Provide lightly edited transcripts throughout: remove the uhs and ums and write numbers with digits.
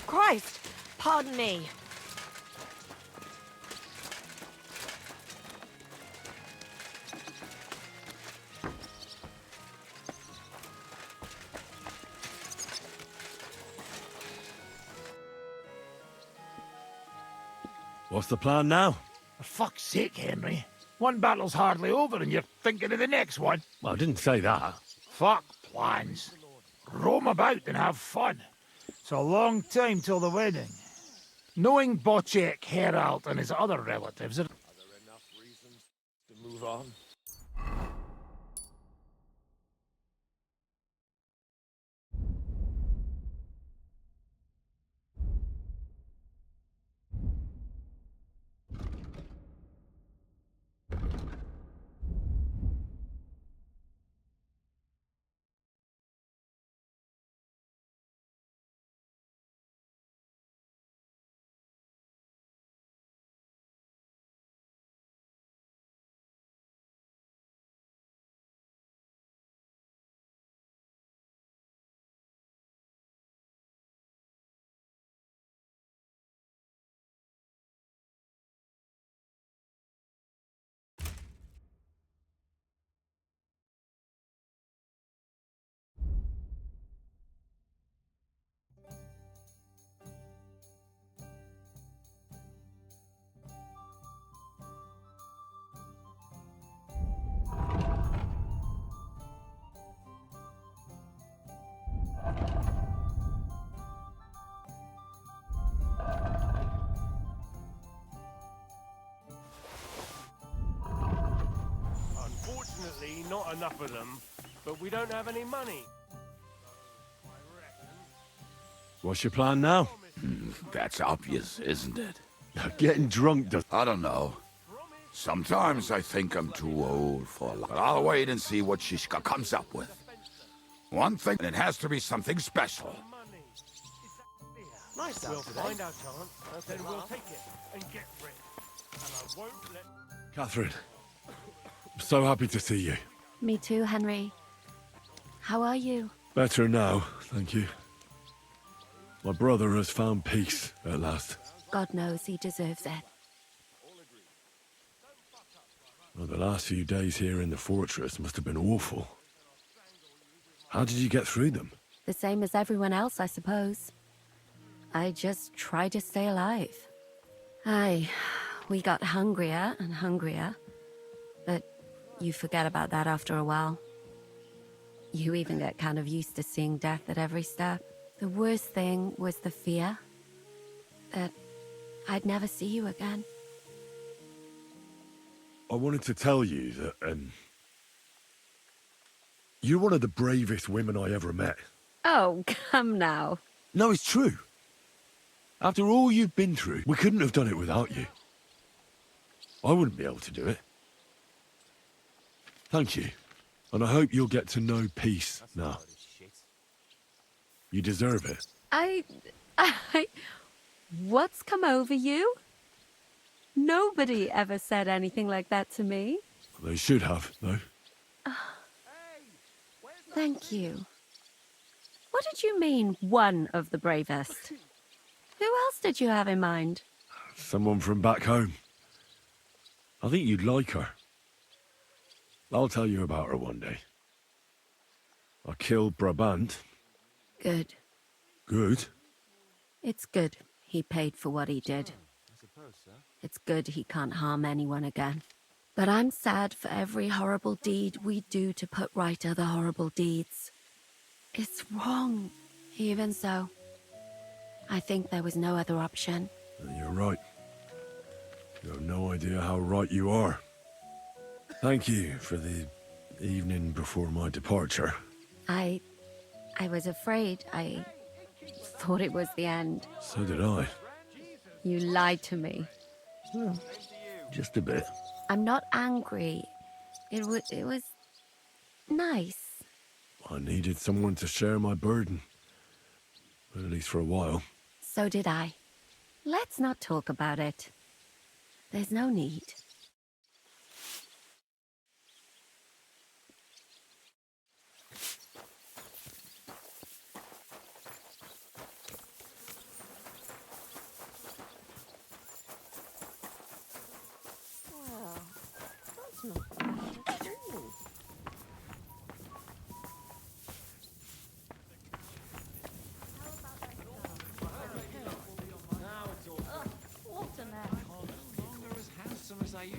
Christ! Pardon me. What's the plan now? For fuck's sake, Henry. One battle's hardly over and you're thinking of the next one. Well, I didn't say that. Fuck plans. Roam about and have fun. It's a long time till the wedding. Knowing Bocek, Herald, and his other relatives are there enough reasons to move on? Unfortunately, not enough of them, but we don't have any money. What's your plan now? That's obvious, isn't it? Getting drunk does... I don't know. Sometimes I think I'm too old for life. But I'll wait and see what Shishka comes up with. One thing, and it has to be something special. Nice We'll out today. find our chance, and then we'll take it and get rich. And I won't let... Catherine, I'm so happy to see you. Me too, Henry. How are you? Better now, thank you. My brother has found peace at last. God knows he deserves it. Well, the last few days here in the fortress must have been awful. How did you get through them? The same as everyone else, I suppose. I just try to stay alive. Aye, we got hungrier and hungrier. But you forget about that after a while. You even get kind of used to seeing death at every step. The worst thing was the fear that I'd never see you again. I wanted to tell you that, you're one of the bravest women I ever met. Oh, come now. No, it's true. After all you've been through, we couldn't have done it without you. I wouldn't be able to do it. Thank you. And I hope you'll get to know peace now. You deserve it. What's come over you? Nobody ever said anything like that to me. They should have, though. Thank you. What did you mean, one of the bravest? Who else did you have in mind? Someone from back home. I think you'd like her. I'll tell you about her one day. I killed Brabant. Good. Good. It's good he paid for what he did. It's good he can't harm anyone again. But I'm sad for every horrible deed we do to put right other horrible deeds. It's wrong. Even so, I think there was no other option. You're right. You have no idea how right you are. Thank you for the evening before my departure. I was afraid. I thought it was the end. So did I. You lied to me. Just a bit. I'm not angry. It was nice. I needed someone to share my burden. At least for a while. So did I. Let's not talk about it. There's no need.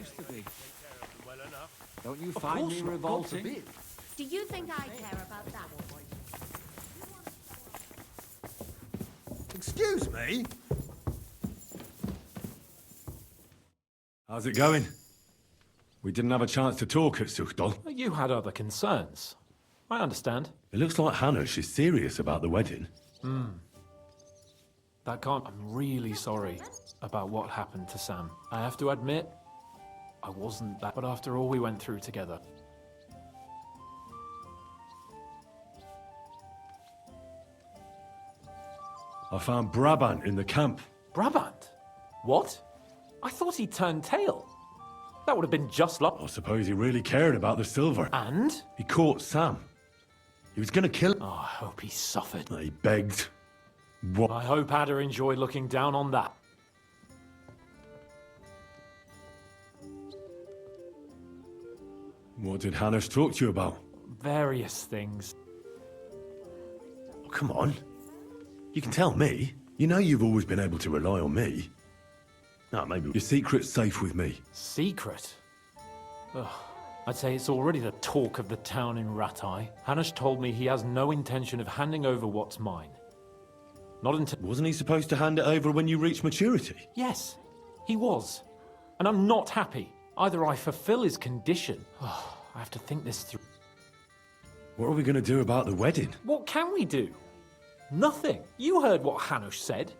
used to be. Well enough. Don't you find me revolting? Do you think I care about that? Excuse me? How's it going? We didn't have a chance to talk at Suchdol. You had other concerns. I understand. It looks like Hanush is serious about the wedding. That can't... I'm really sorry about what happened to Sam. I have to admit, I wasn't that... But after all we went through together... I found Brabant in the camp. Brabant? What? I thought he turned tail. That would have been just like... I suppose he really cared about the silver. And? He caught Sam. He was gonna kill him. Oh, I hope he suffered. He begged. What? I hope Ada enjoyed looking down on that. What did Hanush talk to you about? Various things. Oh, come on. You can tell me. You know you've always been able to rely on me. No, maybe your secret's safe with me. Secret? Ugh. I'd say it's already the talk of the town in Ratai. Hanush told me he has no intention of handing over what's mine. Not until... Wasn't he supposed to hand it over when you reached maturity? Yes, he was. And I'm not happy. Either I fulfill his condition... I have to think this through. What are we going to do about the wedding? What can we do? Nothing. You heard what Hanush said.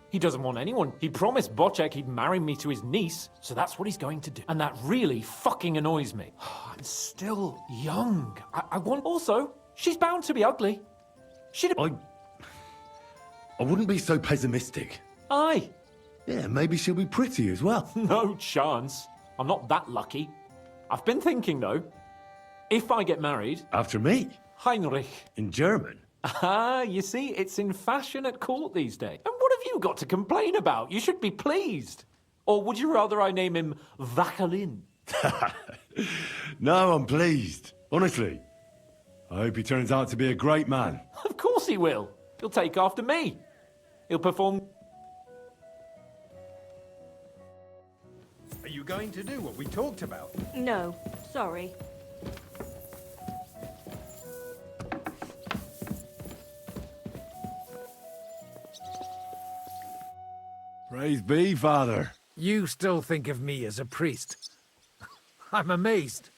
He doesn't want anyone. He promised Bocek he'd marry me to his niece, so that's what he's going to do. And that really fucking annoys me. I'm still young. I want... Also, she's bound to be ugly. I wouldn't be so pessimistic. Aye. Yeah, maybe she'll be pretty as well. No chance. I'm not that lucky. I've been thinking, though. If I get married... After me? Heinrich. In German? Ah, you see, it's in fashion at court these days. And what have you got to complain about? You should be pleased. Or would you rather I name him Vacalin? No, I'm pleased. Honestly. I hope he turns out to be a great man. Of course he will. He'll take after me. He'll perform... Are you going to do what we talked about? No, sorry. Praise be, Father. You still think of me as a priest? I'm amazed.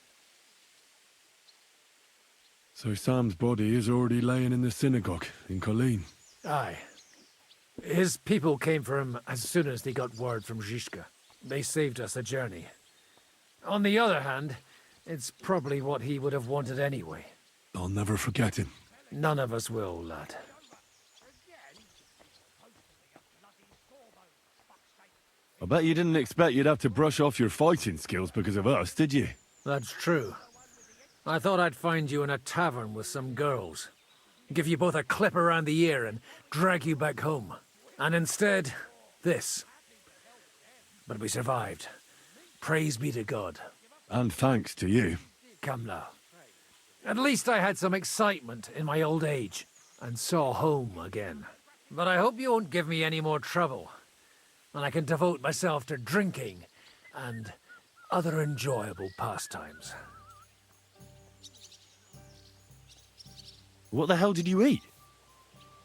So Sam's body is already laying in the synagogue in Colleen. Aye. His people came for him as soon as they got word from Zizka. They saved us a journey. On the other hand, it's probably what he would have wanted anyway. I'll never forget him. None of us will, lad. I bet you didn't expect you'd have to brush off your fighting skills because of us, did you? That's true. I thought I'd find you in a tavern with some girls. Give you both a clip around the ear and drag you back home. And instead, this. But we survived. Praise be to God. And thanks to you. Come now. At least I had some excitement in my old age and saw home again. But I hope you won't give me any more trouble, and I can devote myself to drinking and other enjoyable pastimes. What the hell did you eat?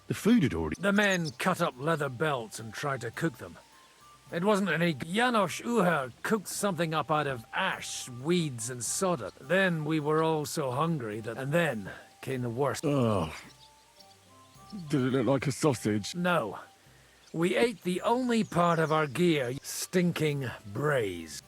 The food had already... The men cut up leather belts and tried to cook them. It wasn't any... Janos Uher cooked something up out of ash, weeds and sawdust. Then we were all so hungry that... And then came the worst. Oh. Did it look like a sausage? No. We ate the only part of our gear, stinking braise.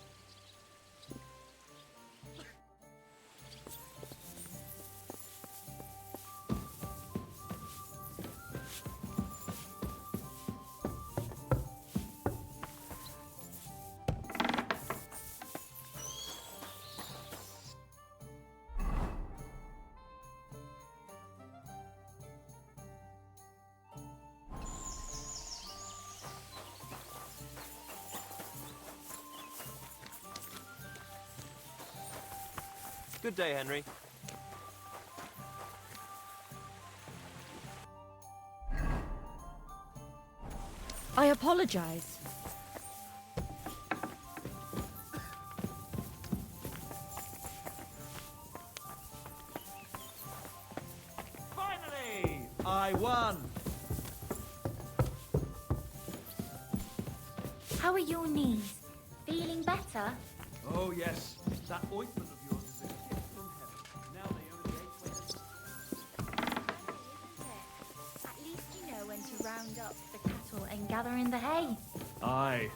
Good day, Henry. I apologize. I won. How are your knees? Feeling better? Oh yes, that ointment of yours is a gift from heaven. Now they only ate At least you know when to round up the cattle and gather in the hay. Aye.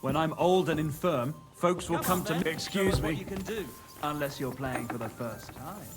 When I'm old and infirm, folks will come to me. Excuse me. What you can do, unless you're playing for the first time.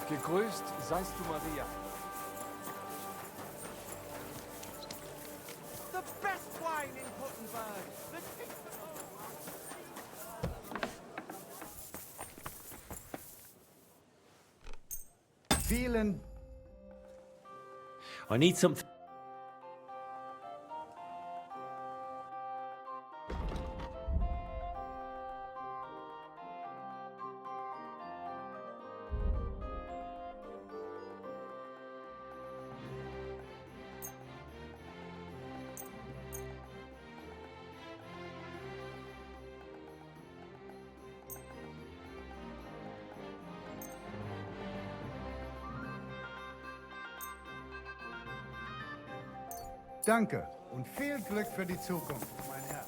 Gegrüßt seist du, Maria. The best wine in Gothenburg. Vielen. I need something. Danke und viel Glück für die Zukunft, mein Herr.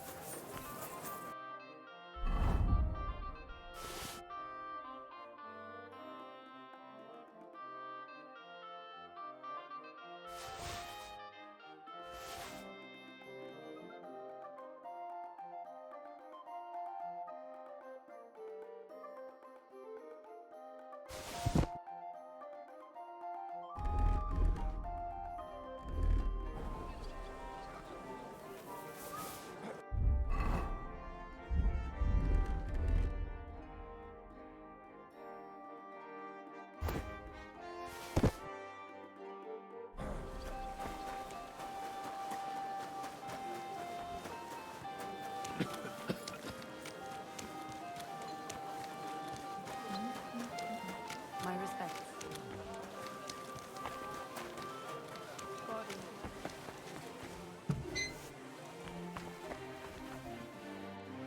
My respects.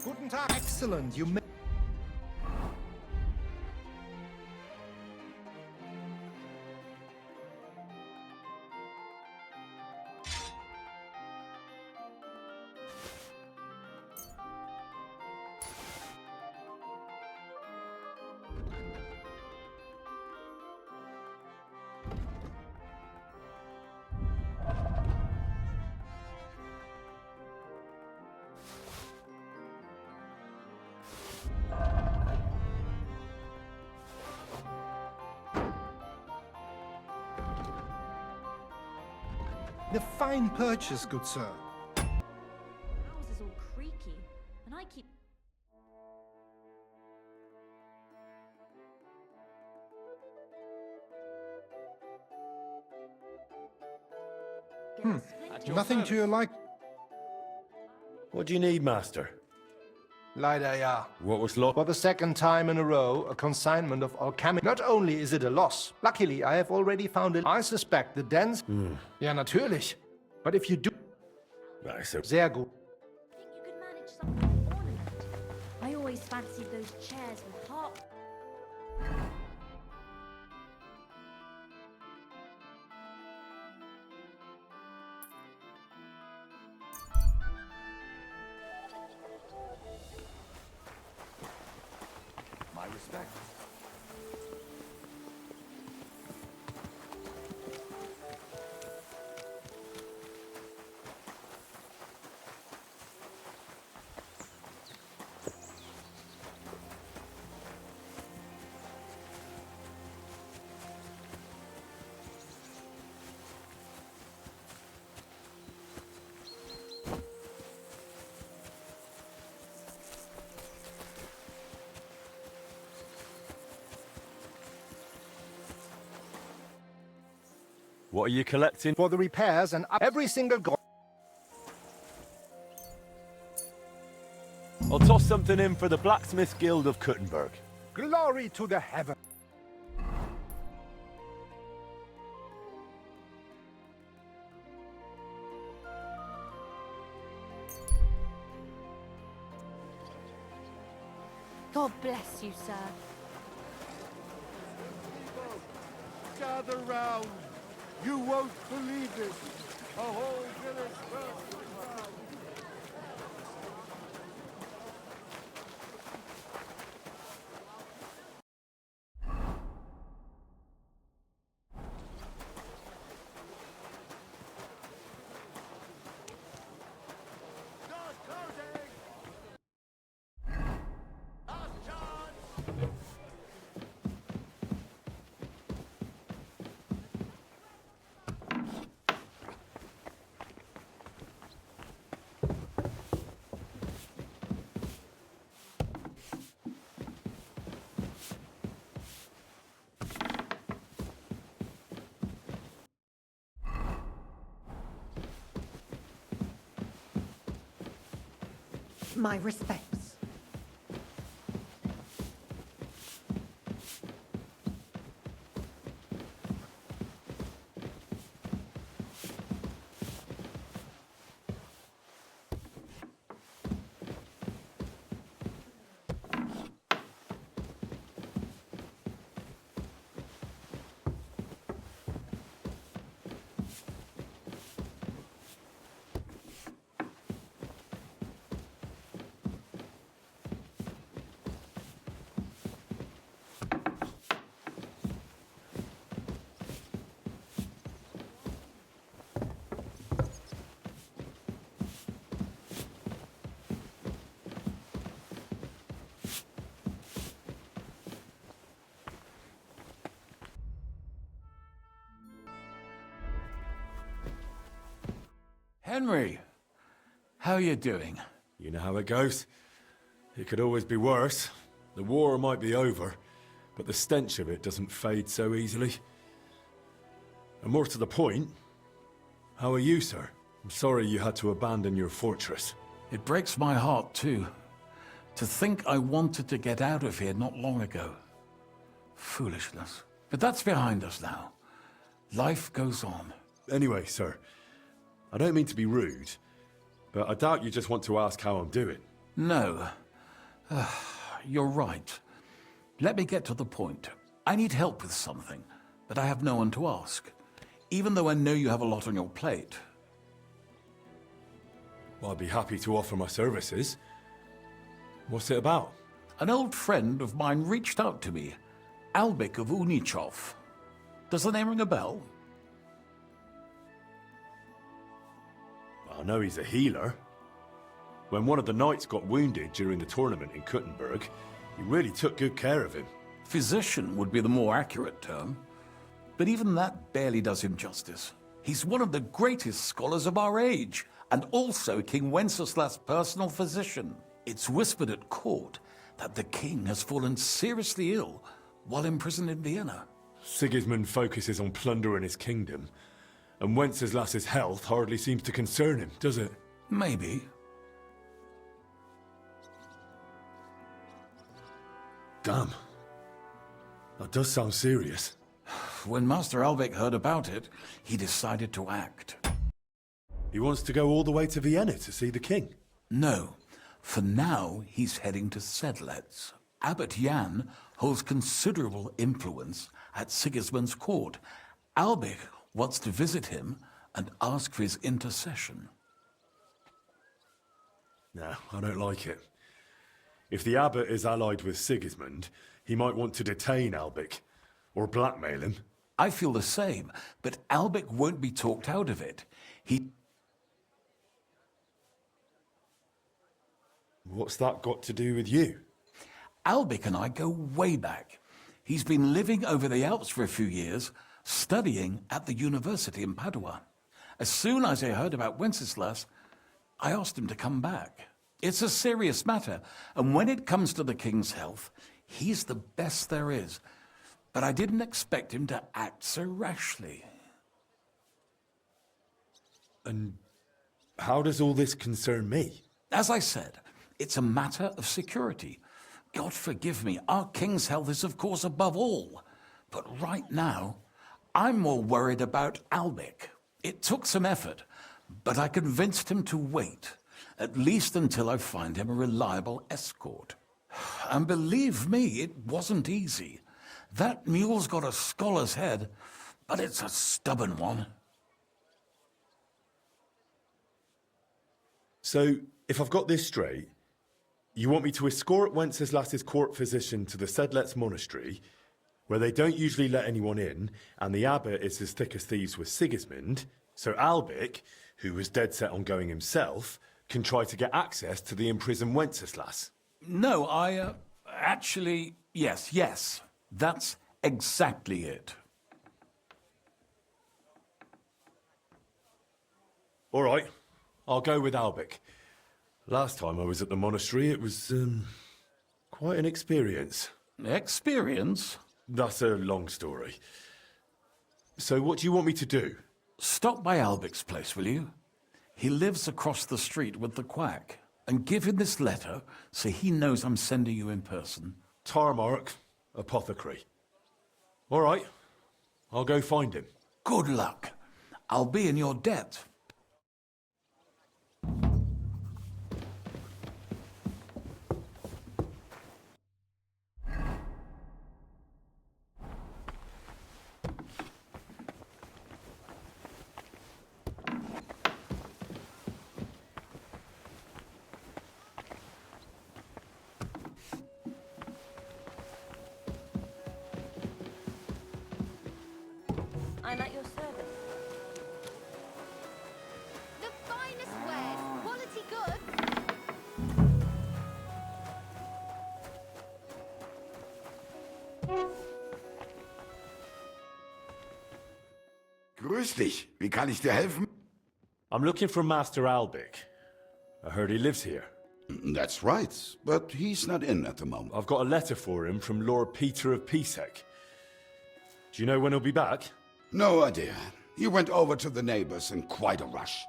Guten Tag. Excellent. You may The fine purchase, good sir. House is all creaky, and I keep... Nothing to your like. What do you need, master? Leider ja. What was lost? For the second time in a row, a consignment of alchemy. Not only is it a loss, luckily I have already found it. I suspect the dens... Ja, natürlich. But if you do... Sehr gut. Think you could manage something with ornament? I always fancied those chairs with harp. My respect. What are you collecting? For the repairs and every single I'll toss something in for the Blacksmith Guild of Kuttenberg. glory to the heaven. God bless you, sir. Gather round. You won't believe it. A whole village burst with crowd. My respects. Henry, how are you doing? You know how it goes. It could always be worse. The war might be over, but the stench of it doesn't fade so easily. And more to the point, how are you, sir? I'm sorry you had to abandon your fortress. It breaks my heart, too. To think I wanted to get out of here not long ago. Foolishness. But that's behind us now. Life goes on. Anyway, sir, I don't mean to be rude, but I doubt you just want to ask how I'm doing. No. You're right. Let me get to the point. I need help with something, but I have no one to ask. Even though I know you have a lot on your plate. Well, I'd be happy to offer my services. What's it about? An old friend of mine reached out to me, Albik of Unichov. Does the name ring a bell? I know he's a healer. When one of the knights got wounded during the tournament in Kuttenberg, he really took good care of him. Physician would be the more accurate term. But even that barely does him justice. He's one of the greatest scholars of our age, and also King Wenceslas' personal physician. It's whispered at court that the king has fallen seriously ill while imprisoned in Vienna. Sigismund focuses on plundering his kingdom, and Wenceslas's health hardly seems to concern him, does it? Maybe. Damn. That does sound serious. When Master Albik heard about it, he decided to act. He wants to go all the way to Vienna to see the king? No. For now, he's heading to Sedlec. Abbot Jan holds considerable influence at Sigismund's court. Albik wants to visit him and ask for his intercession. No, I don't like it. If the abbot is allied with Sigismund, he might want to detain Albik, or blackmail him. I feel the same, but Albik won't be talked out of it. What's that got to do with you? Albik and I go way back. He's been living over the Alps for a few years, studying at the university in Padua. As soon as I heard about Wenceslas, I asked him to come back. It's a serious matter, and when it comes to the king's health, he's the best there is. But I didn't expect him to act so rashly. And how does all this concern me? As I said, it's a matter of security. God forgive me, our king's health is of course above all. But right now, I'm more worried about Albic. It took some effort, but I convinced him to wait, at least until I find him a reliable escort. And believe me, it wasn't easy. That mule's got a scholar's head, but it's a stubborn one. So, if I've got this straight, you want me to escort Wenceslas's court physician to the Sedlets monastery, where they don't usually let anyone in, and the abbot is as thick as thieves with Sigismund, so Albic, who was dead set on going himself, can try to get access to the imprisoned Wenceslas. No, actually, yes. That's exactly it. All right, I'll go with Albic. Last time I was at the monastery, it was, quite an experience. Experience? That's a long story. So what do you want me to do? Stop by Albic's place, will you? He lives across the street with the quack. And give him this letter so he knows I'm sending you in person. Tarmark, apothecary. All right, I'll go find him. Good luck. I'll be in your debt. I'm at your service. The finest wares, quality goods. Grüß dich. Wie kann ich dir helfen? I'm looking for Master Albic. I heard he lives here. That's right, but he's not in at the moment. I've got a letter for him from Lord Peter of Pisek. Do you know when he'll be back? No idea. He went over to the neighbors in quite a rush.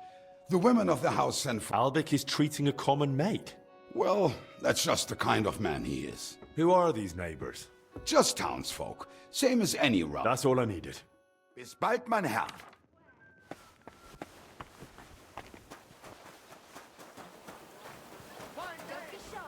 The women of the house sent for... Albic is treating a common maid. Well, that's just the kind of man he is. Who are these neighbors? Just townsfolk. Same as any round. That's all I needed. Bis bald, mein Herr. Don't be shy.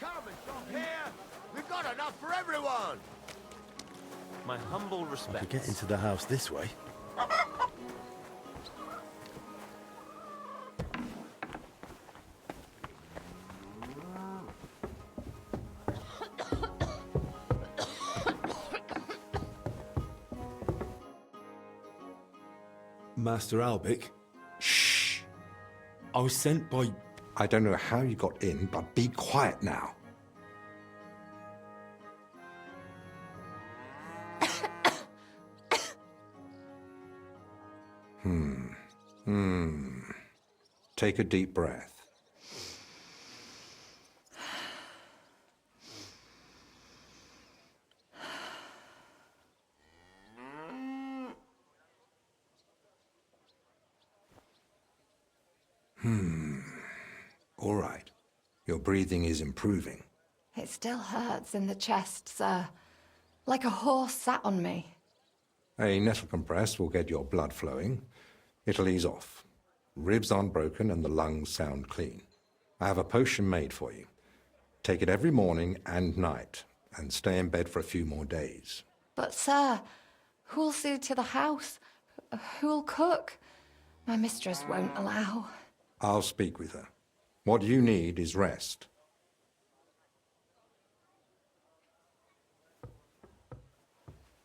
Come and shop here. We've got enough for everyone. My humble respects. To get into the house this way. Master Albic? Shh. I was sent by... I don't know how you got in, but be quiet now. Take a deep breath. All right. Your breathing is improving. It still hurts in the chest, sir. Like a horse sat on me. A nettle compress will get your blood flowing. It'll ease off. Ribs aren't broken and the lungs sound clean. I have a potion made for you. Take it every morning and night, and stay in bed for a few more days. But, sir, who'll see to the house? Who'll cook? My mistress won't allow. I'll speak with her. What you need is rest.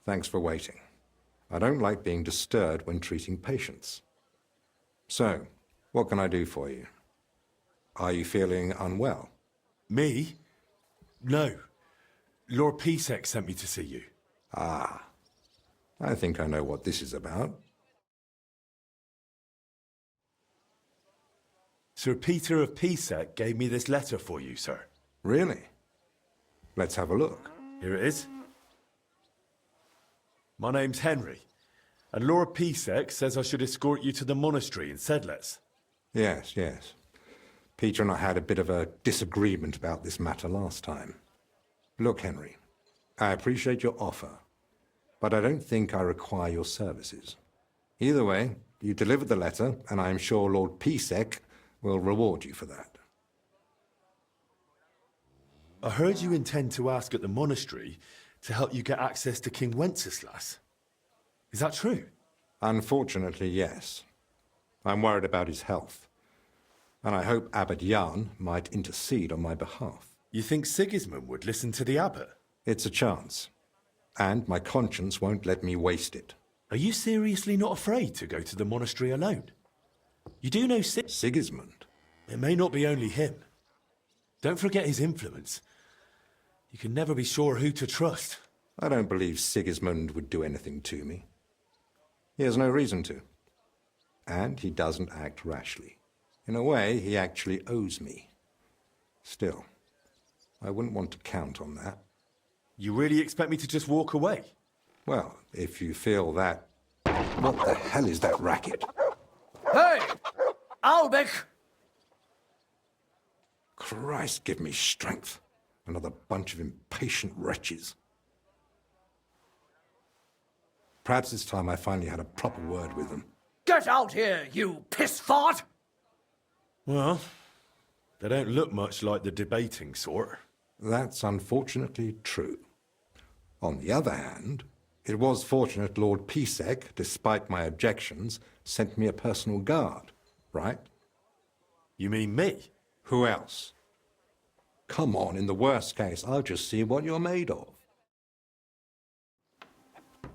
Thanks for waiting. I don't like being disturbed when treating patients. So, what can I do for you? Are you feeling unwell? Me? No. Lord Pisek sent me to see you. Ah. I think I know what this is about. Sir Peter of Pisek gave me this letter for you, sir. Really? Let's have a look. Here it is. My name's Henry, and Lord Pisek says I should escort you to the monastery in Sedlitz. Yes, yes. Peter and I had a bit of a disagreement about this matter last time. Look, Henry, I appreciate your offer, but I don't think I require your services. Either way, you delivered the letter, and I am sure Lord Pisek will reward you for that. I heard you intend to ask at the monastery to help you get access to King Wenceslas. Is that true? Unfortunately, yes. I'm worried about his health, and I hope Abbot Jan might intercede on my behalf. You think Sigismund would listen to the abbot? It's a chance, and my conscience won't let me waste it. Are you seriously not afraid to go to the monastery alone? You do know Sigismund? It may not be only him. Don't forget his influence. You can never be sure who to trust. I don't believe Sigismund would do anything to me. He has no reason to. And he doesn't act rashly. In a way, he actually owes me. Still, I wouldn't want to count on that. You really expect me to just walk away? Well, if you feel that... What the hell is that racket? Hey! Albec! Christ, give me strength. Another bunch of impatient wretches. Perhaps it's time I finally had a proper word with them. Get out here, you piss fart! Well, they don't look much like the debating sort. That's unfortunately true. On the other hand, it was fortunate Lord Pisek, despite my objections, sent me a personal guard, right? You mean me? Who else? Come on, in the worst case, I'll just see what you're made of.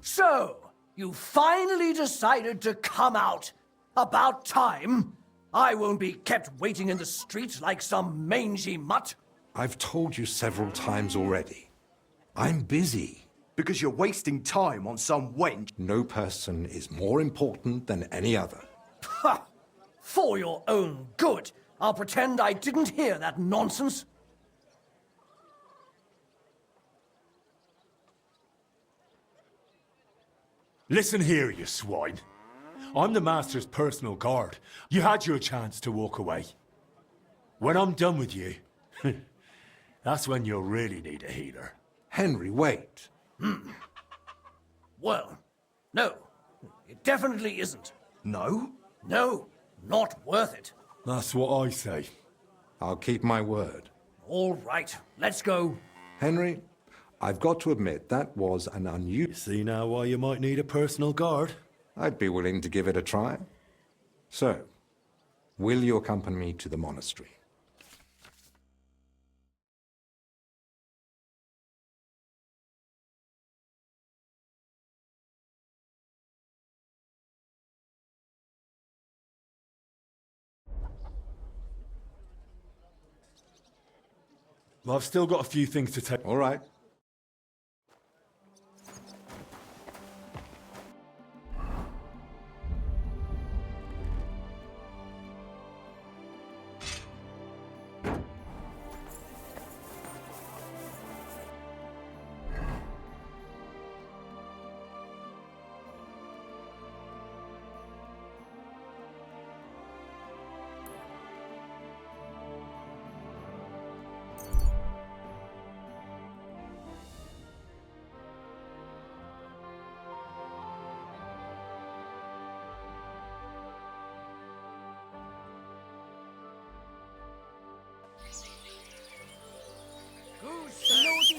So, you finally decided to come out. About time. I won't be kept waiting in the street like some mangy mutt. I've told you several times already. I'm busy. Because you're wasting time on some wench. No person is more important than any other. Ha! For your own good, I'll pretend I didn't hear that nonsense. Listen here, you swine. I'm the Master's personal guard. You had your chance to walk away. When I'm done with you, that's when you'll really need a healer. Henry, wait. Well, no. It definitely isn't. No? No, not worth it. That's what I say. I'll keep my word. All right, let's go. Henry, I've got to admit, that was an unusual... See now why you might need a personal guard? I'd be willing to give it a try. So, will you accompany me to the monastery? Well, I've still got a few things to take. All right.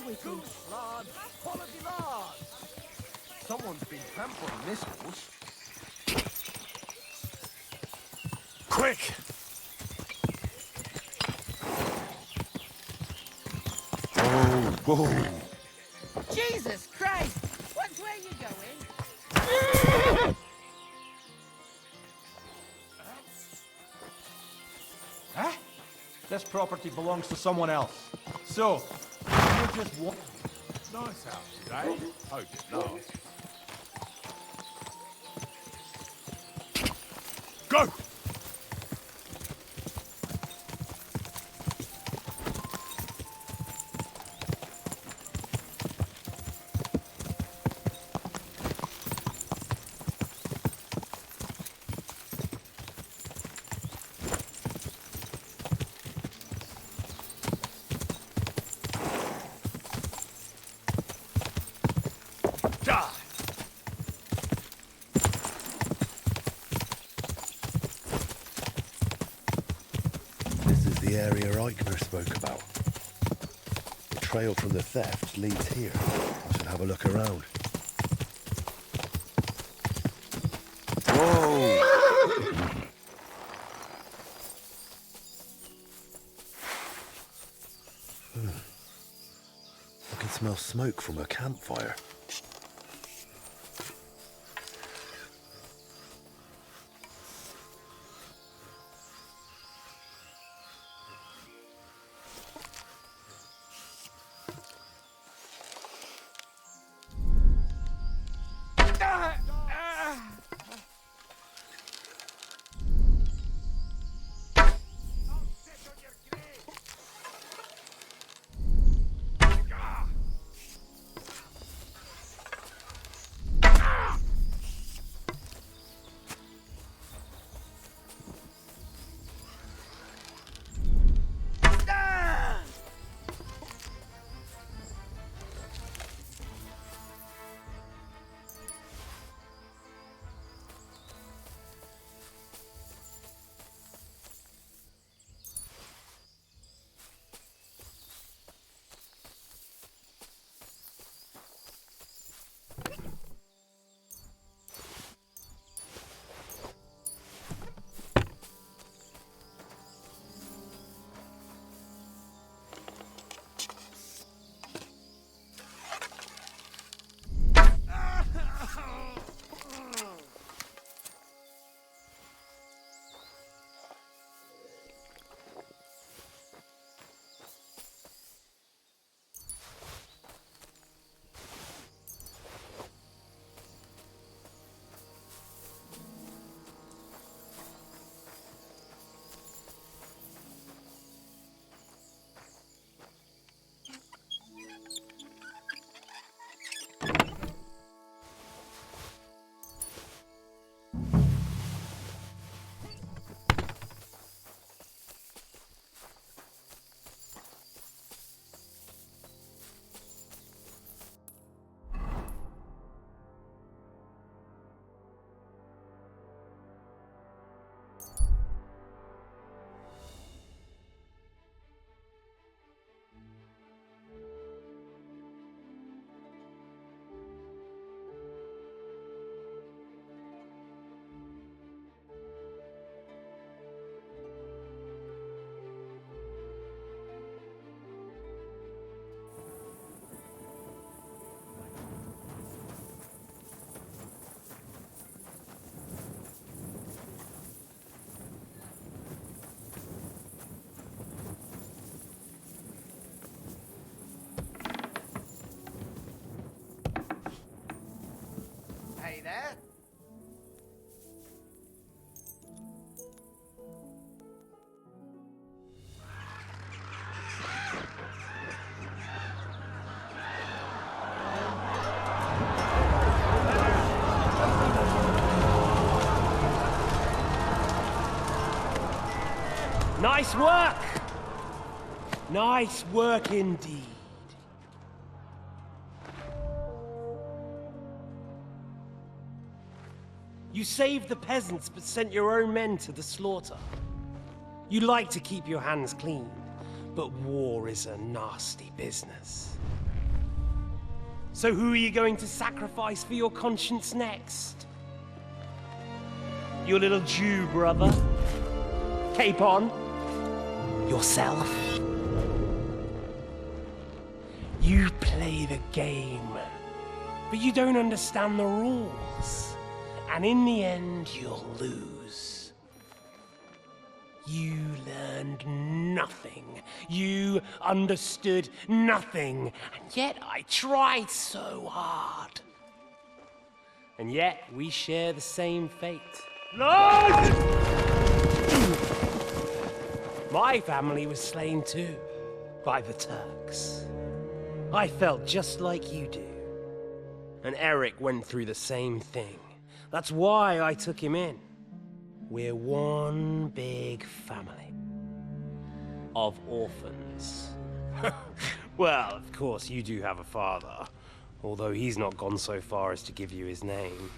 with you. Lad, quality lad. Someone's been pampering this horse. Quick! Whoa! Jesus Christ! What's where you going? Huh? This property belongs to someone else. So, you just want... Nice house, eh? Hope it lasts. Go! This is the area Eichner spoke about. The trail from the theft leads here. I should have a look around. Whoa! I can smell smoke from a campfire. Hey there. Nice work! Nice work indeed. You saved the peasants but sent your own men to the slaughter. You like to keep your hands clean, but war is a nasty business. So who are you going to sacrifice for your conscience next? Your little Jew brother? Capon? Yourself? You play the game, but you don't understand the rules. And in the end, you'll lose. You learned nothing. You understood nothing. And yet I tried so hard. And yet we share the same fate. Lord! My family was slain too, by the Turks. I felt just like you do. And Eric went through the same thing. That's why I took him in. We're one big family. Of orphans. Well, of course, you do have a father. Although he's not gone so far as to give you his name.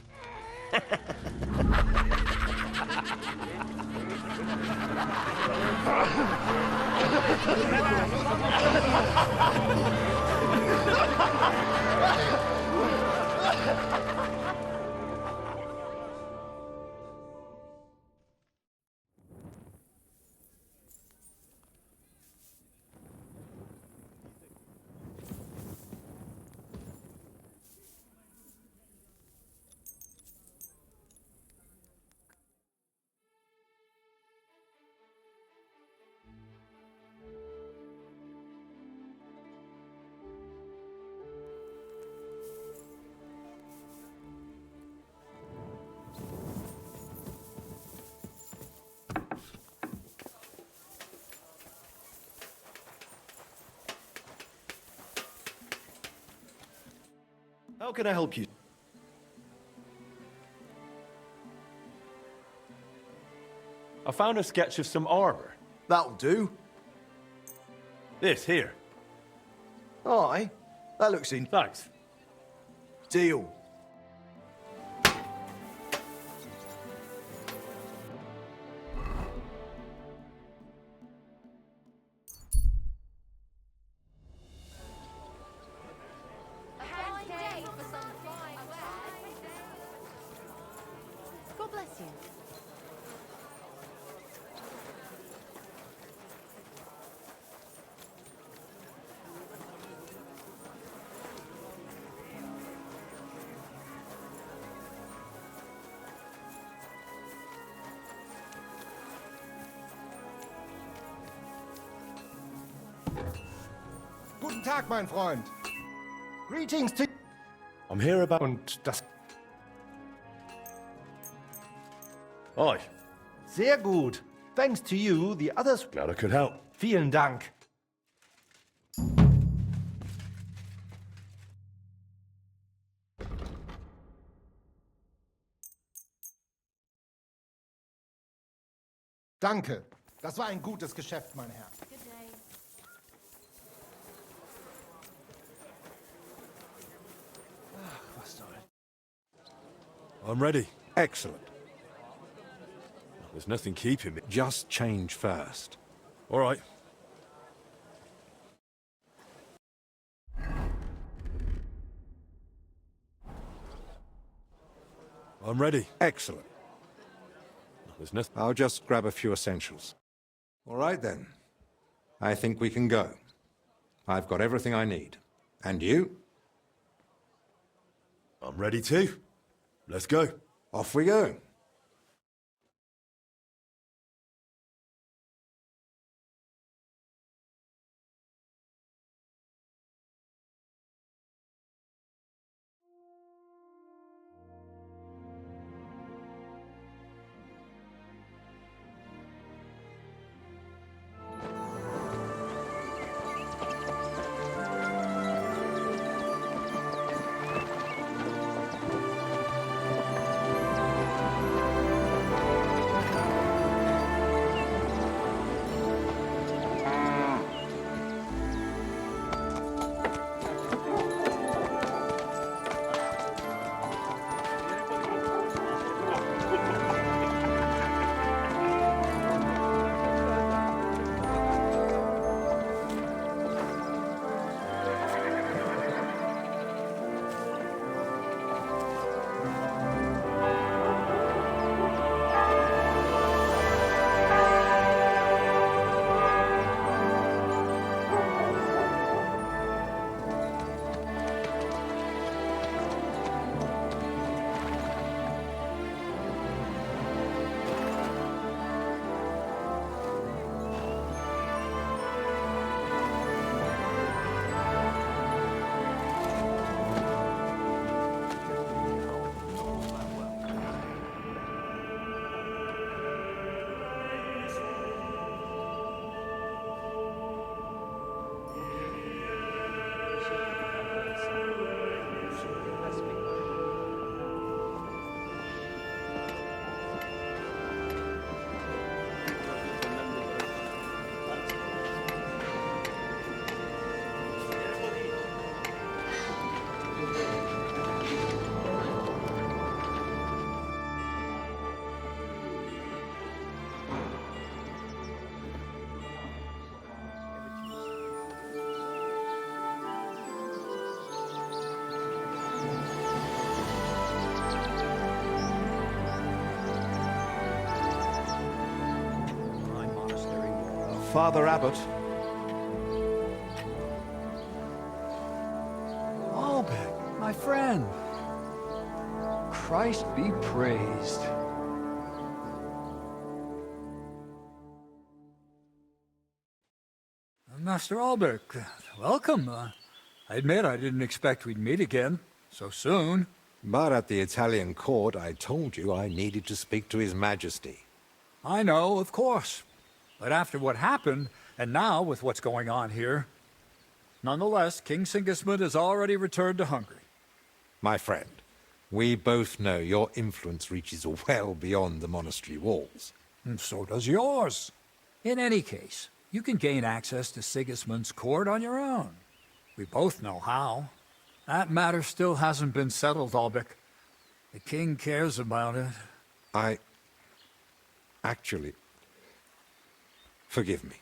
How can I help you? I found a sketch of some armor. That'll do. This here. Aye, that looks in. Thanks. Deal. God bless you. Guten Tag, mein Freund. Greetings to... I'm here about... Und das... Aye. Sehr gut. Thanks to you, the others... Glad I could help. Vielen Dank. Danke. Das war ein gutes Geschäft, mein Herr. Good day. I'm ready. Excellent. There's nothing keeping me. Just change first. All right. I'm ready. Excellent. There's nothing. I'll just grab a few essentials. All right, then. I think we can go. I've got everything I need. And you? I'm ready too. Let's go. Off we go. Father Abbot. Albert, my friend. Christ be praised. Master Albert, welcome. I admit I didn't expect we'd meet again so soon. But at the Italian court, I told you I needed to speak to His Majesty. I know, of course. But after what happened, and now with what's going on here, nonetheless, King Sigismund has already returned to Hungary. My friend, we both know your influence reaches well beyond the monastery walls. And so does yours. In any case, you can gain access to Sigismund's court on your own. We both know how. That matter still hasn't been settled, Albrecht. The king cares about it. Actually, forgive me.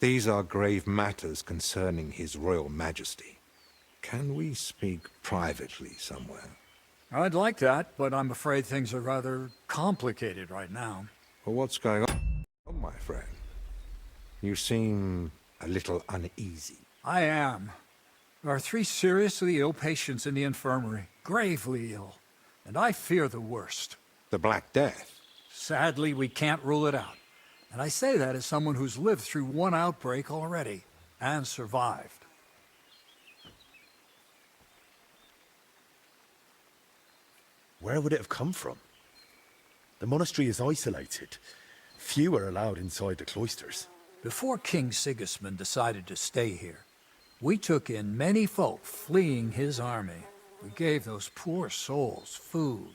These are grave matters concerning His Royal Majesty. Can we speak privately somewhere? I'd like that, but I'm afraid things are rather complicated right now. Well, what's going on, my friend? You seem a little uneasy. I am. There are 3 seriously ill patients in the infirmary, gravely ill, and I fear the worst. The Black Death? Sadly, we can't rule it out. And I say that as someone who's lived through one outbreak already, and survived. Where would it have come from? The monastery is isolated. Few are allowed inside the cloisters. Before King Sigismund decided to stay here, we took in many folk fleeing his army. We gave those poor souls food,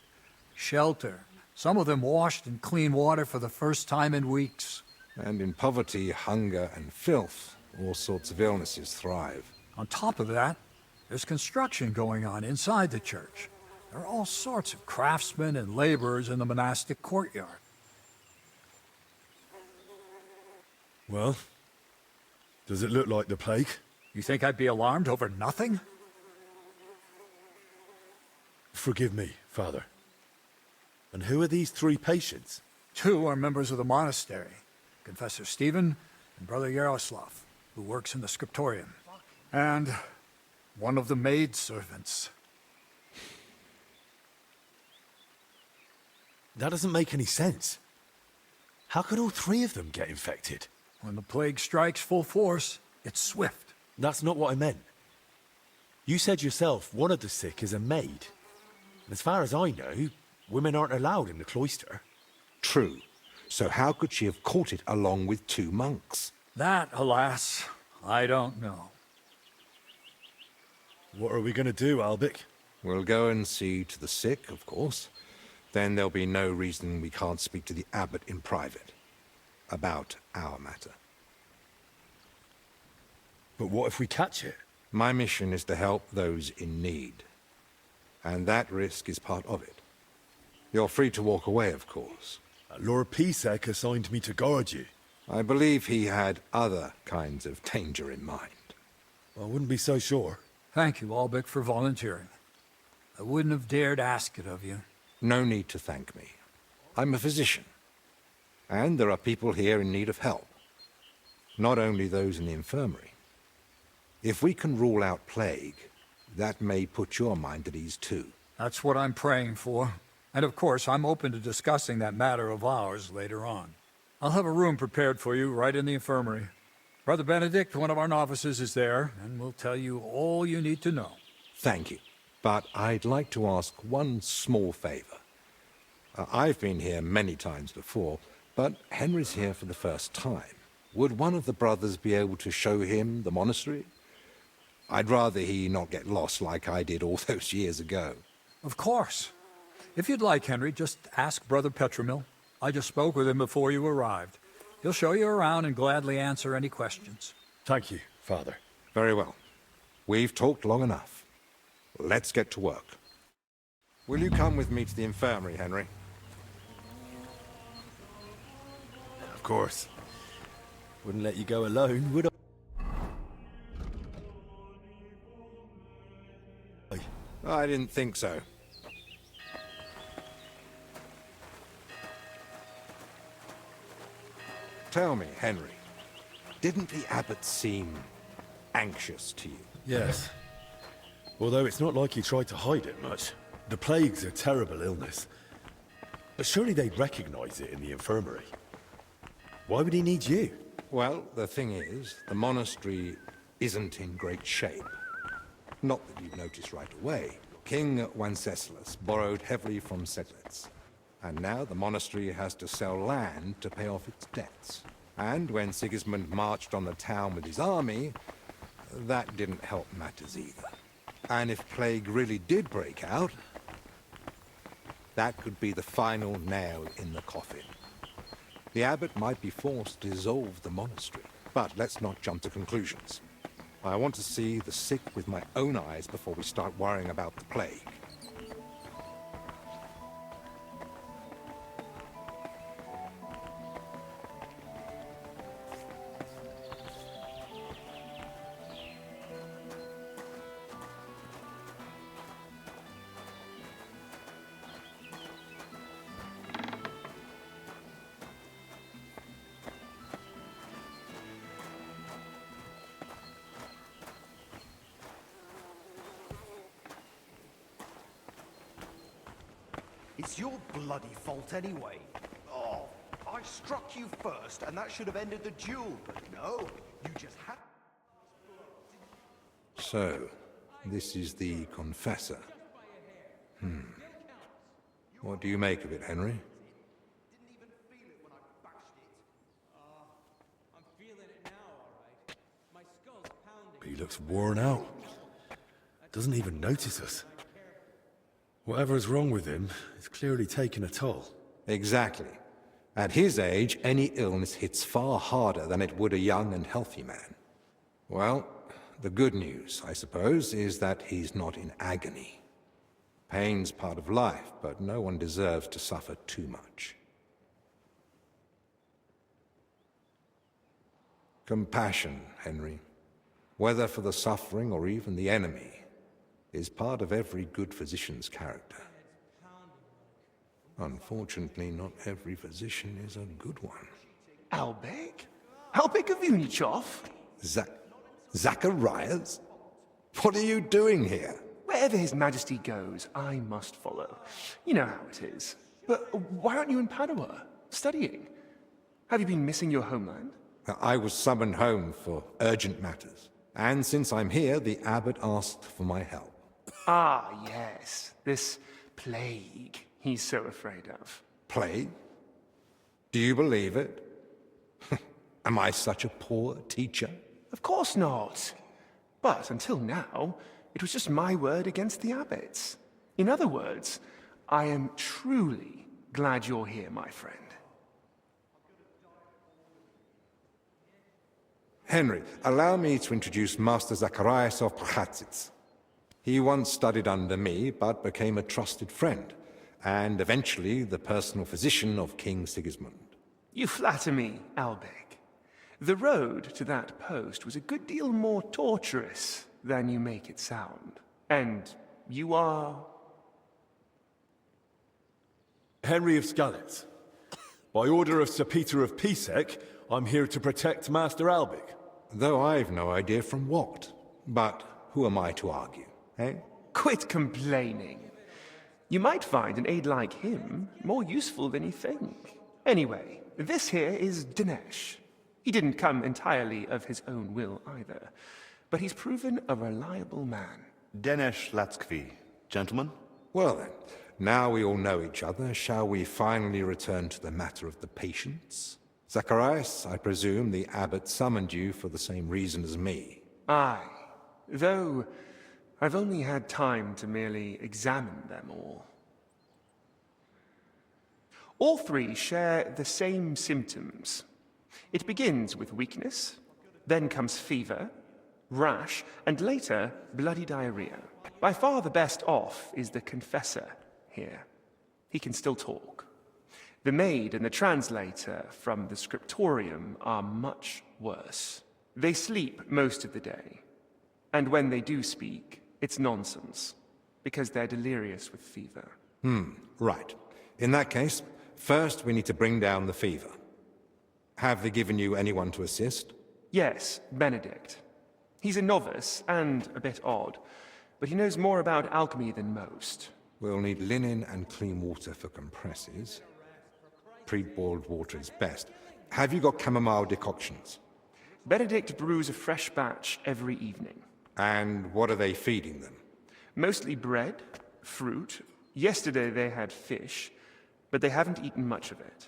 shelter. Some of them washed in clean water for the first time in weeks. And in poverty, hunger, and filth, all sorts of illnesses thrive. On top of that, there's construction going on inside the church. There are all sorts of craftsmen and laborers in the monastic courtyard. Well, does it look like the plague? You think I'd be alarmed over nothing? Forgive me, Father. And who are these 3 patients? 2 are members of the monastery. Confessor Stephen and Brother Yaroslav, who works in the scriptorium. And one of the maidservants. That doesn't make any sense. How could all 3 of them get infected? When the plague strikes full force, it's swift. That's not what I meant. You said yourself one of the sick is a maid. And as far as I know, women aren't allowed in the cloister. True. So how could she have caught it along with 2 monks? That, alas, I don't know. What are we going to do, Albik? We'll go and see to the sick, of course. Then there'll be no reason we can't speak to the abbot in private about our matter. But what if we catch it? My mission is to help those in need. And that risk is part of it. You're free to walk away, of course. Lord Pisek assigned me to guard you. I believe he had other kinds of danger in mind. I wouldn't be so sure. Thank you, Albrecht, for volunteering. I wouldn't have dared ask it of you. No need to thank me. I'm a physician. And there are people here in need of help. Not only those in the infirmary. If we can rule out plague, that may put your mind at ease too. That's what I'm praying for. And of course, I'm open to discussing that matter of ours later on. I'll have a room prepared for you right in the infirmary. Brother Benedict, one of our novices, is there, and will tell you all you need to know. Thank you. But I'd like to ask one small favor. I've been here many times before, but Henry's here for the first time. Would one of the brothers be able to show him the monastery? I'd rather he not get lost like I did all those years ago. Of course. If you'd like, Henry, just ask Brother Petramil. I just spoke with him before you arrived. He'll show you around and gladly answer any questions. Thank you, Father. Very well. We've talked long enough. Let's get to work. Will you come with me to the infirmary, Henry? Of course. Wouldn't let you go alone, would I? I didn't think so. Tell me, Henry, Didn't the abbot seem anxious to you? Yes. Although it's not like he tried to hide it much. The plague's a terrible illness. But surely they'd recognize it in the infirmary. Why would he need you? Well, the thing is, the monastery isn't in great shape. Not that you've noticed right away. King Wenceslas borrowed heavily from settlers. And now the monastery has to sell land to pay off its debts. And when Sigismund marched on the town with his army, that didn't help matters either. And if plague really did break out, that could be the final nail in the coffin. The abbot might be forced to dissolve the monastery. But let's not jump to conclusions. I want to see the sick with my own eyes before we start worrying about the plague. It's your bloody fault anyway. Oh, I struck you first, and that should have ended the duel, but no, you just had... So, this is the confessor. What do you make of it, Henry? He looks worn out. Doesn't even notice us. Whatever's wrong with him, it's clearly taken a toll. Exactly. At his age, any illness hits far harder than it would a young and healthy man. Well, the good news, I suppose, is that he's not in agony. Pain's part of life, but no one deserves to suffer too much. Compassion, Henry, whether for the suffering or even the enemy, is part of every good physician's character. Unfortunately, not every physician is a good one. Albek? Albek of Unichov? Zacharias? What are you doing here? Wherever His Majesty goes, I must follow. You know how it is. But why aren't you in Padua, studying? Have you been missing your homeland? I was summoned home for urgent matters. And since I'm here, the abbot asked for my help. Ah, yes. This plague he's so afraid of. Plague? Do you believe it? Am I such a poor teacher? Of course not. But until now, it was just my word against the abbot's. In other words, I am truly glad you're here, my friend. Henry, allow me to introduce Master Zacharias of Prchatsitz. He once studied under me, but became a trusted friend, and eventually the personal physician of King Sigismund. You flatter me, Albek. The road to that post was a good deal more torturous than you make it sound. And you are... Henry of Skalitz. By order of Sir Peter of Pisek, I'm here to protect Master Albek. Though I've no idea from what. But who am I to argue, eh? Quit complaining. You might find an aide like him more useful than you think. Anyway, this here is Dinesh. He didn't come entirely of his own will either, but he's proven a reliable man. Dinesh Latskvi. Gentlemen? Well then, now we all know each other, shall we finally return to the matter of the patients? Zacharias, I presume the abbot summoned you for the same reason as me. Aye, though I've only had time to merely examine them all. All three share the same symptoms. It begins with weakness, then comes fever, rash, and later bloody diarrhea. By far the best off is the confessor here. He can still talk. The maid and the translator from the scriptorium are much worse. They sleep most of the day, and when they do speak, it's nonsense, because they're delirious with fever. Right. In that case, first we need to bring down the fever. Have they given you anyone to assist? Yes, Benedict. He's a novice and a bit odd, but he knows more about alchemy than most. We'll need linen and clean water for compresses. Pre-boiled water is best. Have you got chamomile decoctions? Benedict brews a fresh batch every evening. And what are they feeding them? Mostly bread, fruit. Yesterday they had fish, but they haven't eaten much of it.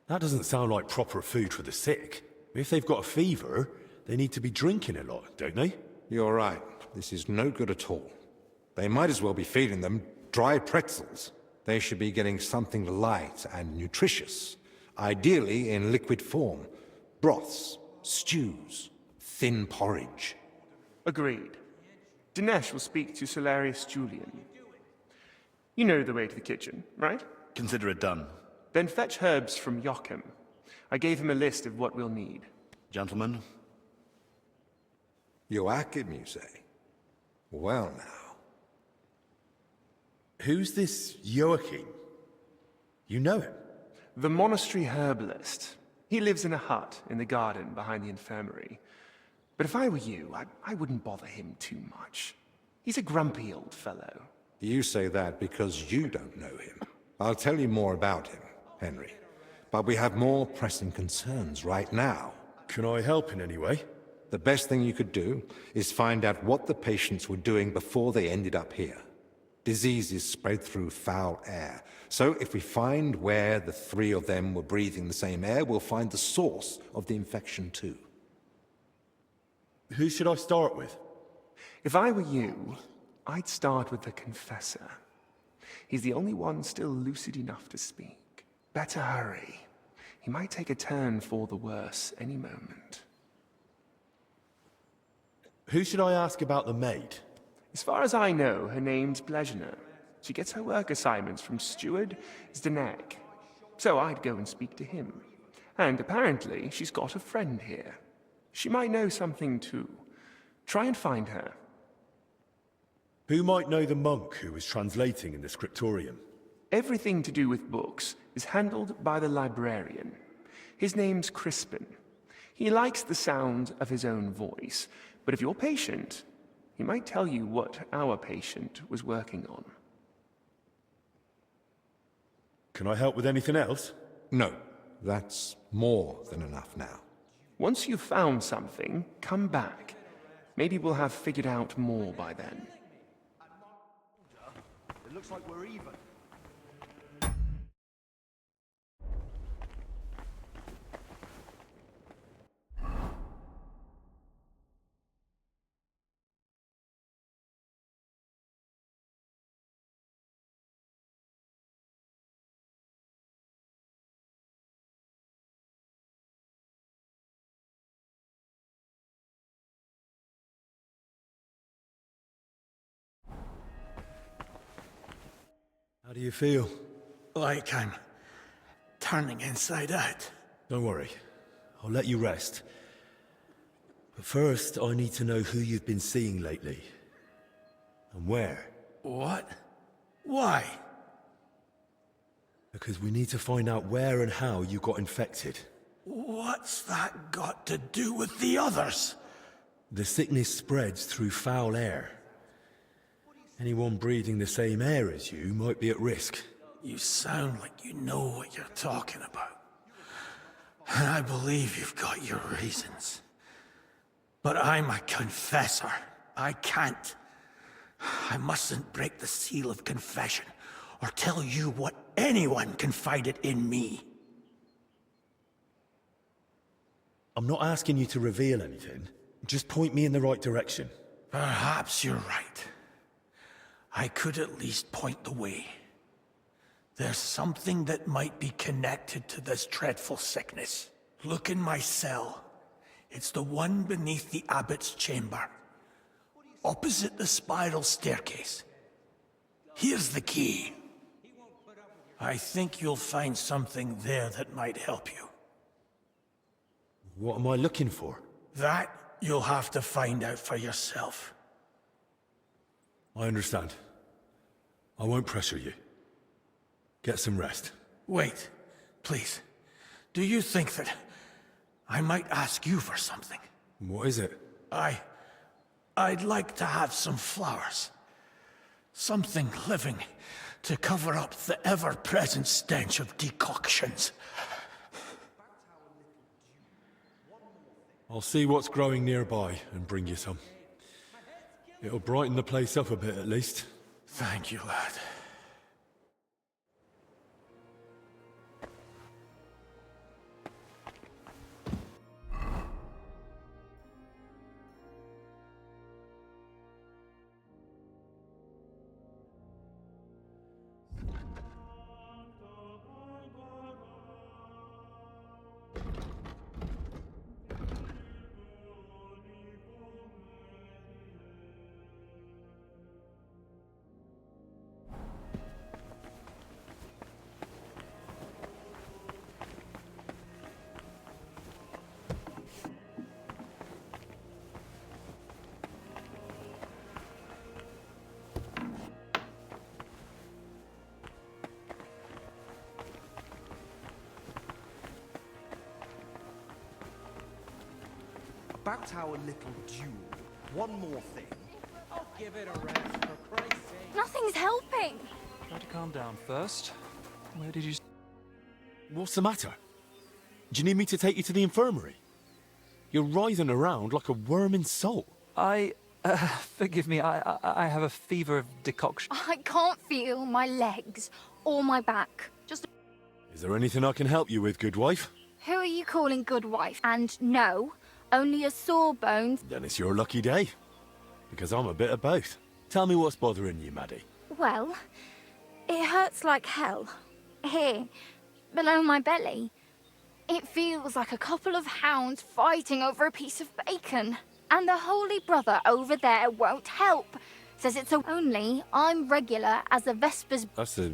That doesn't sound like proper food for the sick. If they've got a fever, they need to be drinking a lot, don't they? You're right. This is no good at all. They might as well be feeding them dry pretzels. They should be getting something light and nutritious, ideally in liquid form. Broths, stews, thin porridge. Agreed. Dinesh will speak to Solarius Julian. You know the way to the kitchen, right? Consider it done. Then fetch herbs from Joachim. I gave him a list of what we'll need. Gentlemen? Joachim, you say? Well now. Who's this Joachim? You know him? The monastery herbalist. He lives in a hut in the garden behind the infirmary. But if I were you, I wouldn't bother him too much. He's a grumpy old fellow. You say that because you don't know him. I'll tell you more about him, Henry. But we have more pressing concerns right now. Can I help in any way? The best thing you could do is find out what the patients were doing before they ended up here. Diseases spread through foul air. So if we find where the three of them were breathing the same air, we'll find the source of the infection too. Who should I start with? If I were you, I'd start with the confessor. He's the only one still lucid enough to speak. Better hurry. He might take a turn for the worse any moment. Who should I ask about the maid? As far as I know, her name's Blezhna. She gets her work assignments from Steward Zdenek. So I'd go and speak to him. And apparently, she's got a friend here. She might know something too. Try and find her. Who might know the monk who was translating in the scriptorium? Everything to do with books is handled by the librarian. His name's Crispin. He likes the sound of his own voice, but if you're patient, he might tell you what our patient was working on. Can I help with anything else? No, that's more than enough now. Once you've found something, come back. Maybe we'll have figured out more by then. It looks like we're even. How do you feel? Like I'm turning inside out. Don't worry. I'll let you rest. But first, I need to know who you've been seeing lately. And where. What? Why? Because we need to find out where and how you got infected. What's that got to do with the others? The sickness spreads through foul air. Anyone breathing the same air as you might be at risk. You sound like you know what you're talking about. And I believe you've got your reasons. But I'm a confessor. I can't. I mustn't break the seal of confession or tell you what anyone confided in me. I'm not asking you to reveal anything. Just point me in the right direction. Perhaps you're right. I could at least point the way. There's something that might be connected to this dreadful sickness. Look in my cell. It's the one beneath the abbot's chamber, opposite the spiral staircase. Here's the key. I think you'll find something there that might help you. What am I looking for? That you'll have to find out for yourself. I understand. I won't pressure you. Get some rest. Wait, please. Do you think that I might ask you for something. What is it? I'd like to have some flowers. Something living to cover up the ever-present stench of decoctions. I'll see what's growing nearby and bring you some. It'll brighten the place up a bit at least. Thank you, lad. About our little duel, one more thing. I'll give it a rest, for Christ's sake. Nothing's helping. Try to calm down first. Where did you... What's the matter? Do you need me to take you to the infirmary? You're writhing around like a worm in salt. Forgive me, I have a fever of decoction. I can't feel my legs or my back. Just... Is there anything I can help you with, good wife? Who are you calling good wife? And no, only a sore bones. Then it's your lucky day. Because I'm a bit of both. Tell me what's bothering you, Maddie. Well, it hurts like hell. Here, below my belly. It feels like a couple of hounds fighting over a piece of bacon. And the Holy Brother over there won't help. Says it's only I'm regular as a Vespers... That's a...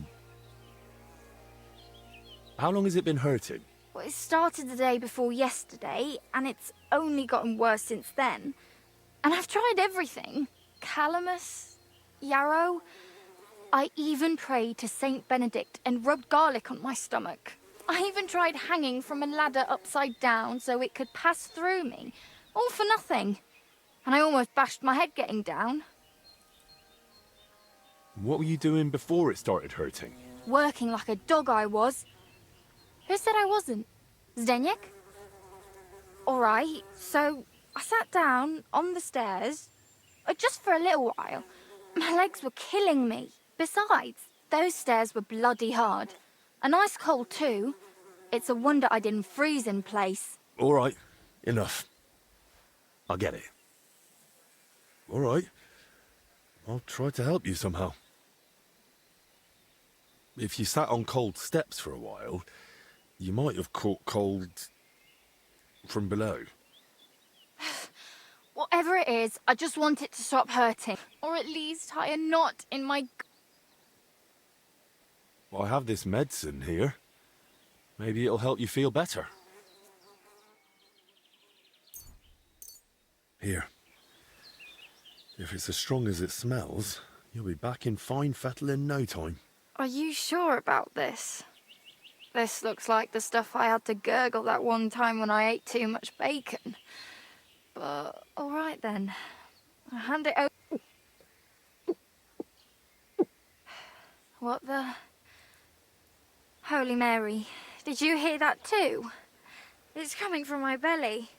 How long has it been hurting? Well, it started the day before yesterday, and it's only gotten worse since then. And I've tried everything. Calamus, yarrow. I even prayed to Saint Benedict and rubbed garlic on my stomach. I even tried hanging from a ladder upside down so it could pass through me. All for nothing. And I almost bashed my head getting down. What were you doing before it started hurting? Working like a dog I was. Who said I wasn't? Zdeněk? All right, so I sat down on the stairs, just for a little while. My legs were killing me. Besides, those stairs were bloody hard. And ice cold too. It's a wonder I didn't freeze in place. All right, enough. I get it. All right. I'll try to help you somehow. If you sat on cold steps for a while, you might have caught cold from below. Whatever it is, I just want it to stop hurting. Or at least tie a knot in my... I have this medicine here. Maybe it'll help you feel better. Here. If it's as strong as it smells, you'll be back in fine fettle in no time. Are you sure about this? This looks like the stuff I had to gurgle that one time when I ate too much bacon. But, all right then. I'll hand it over. What the... Holy Mary, did you hear that too? It's coming from my belly.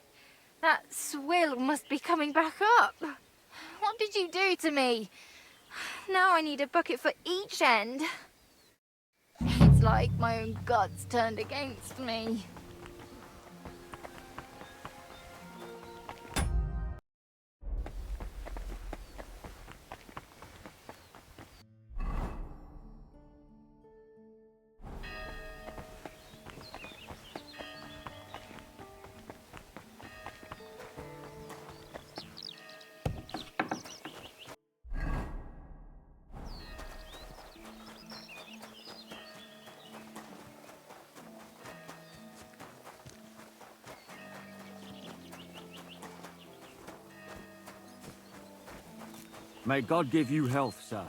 That swill must be coming back up. What did you do to me? Now I need a bucket for each end. It's like my own guts turned against me. May God give you health, sir.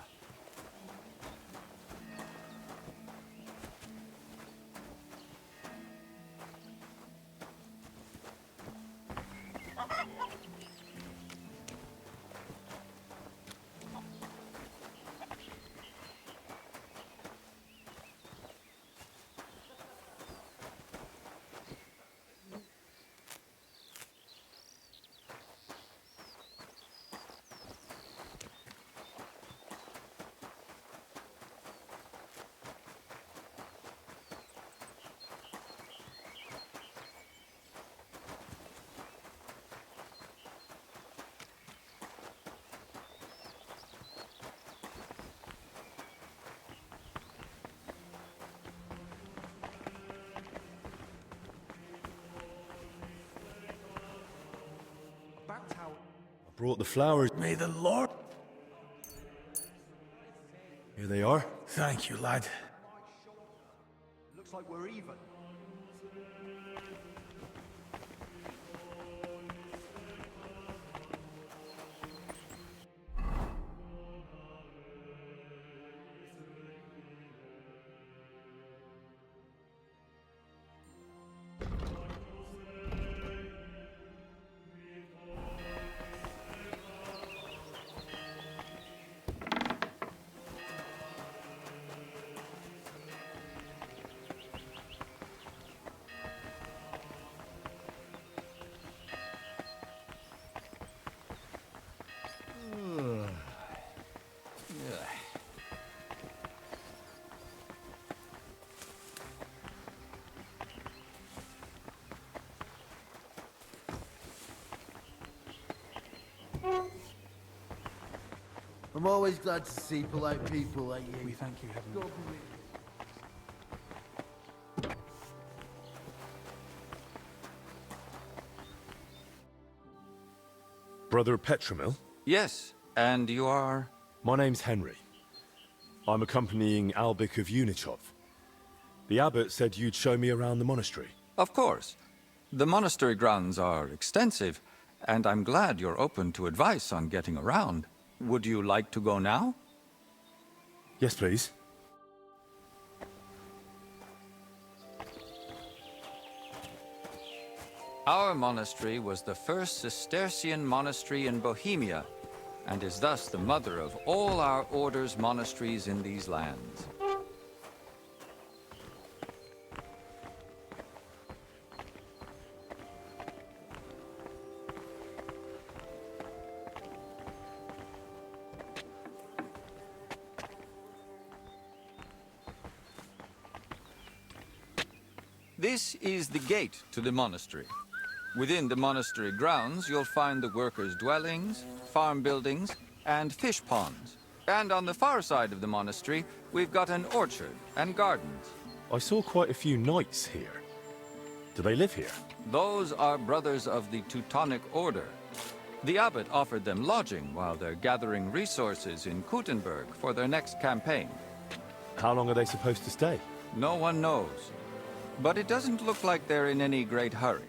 brought the flowers. May the Lord... Here they are. Thank you, lad. Looks like we're even. I'm always glad to see polite people like you. We thank you, Heavenly. God be with you. Brother Petramil? Yes, and you are? My name's Henry. I'm accompanying Albik of Unichov. The abbot said you'd show me around the monastery. Of course. The monastery grounds are extensive, and I'm glad you're open to advice on getting around. Would you like to go now? Yes, please. Our monastery was the first Cistercian monastery in Bohemia, and is thus the mother of all our order's monasteries in these lands. This is the gate to the monastery. Within the monastery grounds, you'll find the workers' dwellings, farm buildings, and fish ponds. And on the far side of the monastery, we've got an orchard and gardens. I saw quite a few knights here. Do they live here? Those are brothers of the Teutonic Order. The abbot offered them lodging while they're gathering resources in Kuttenberg for their next campaign. How long are they supposed to stay? No one knows. But it doesn't look like they're in any great hurry.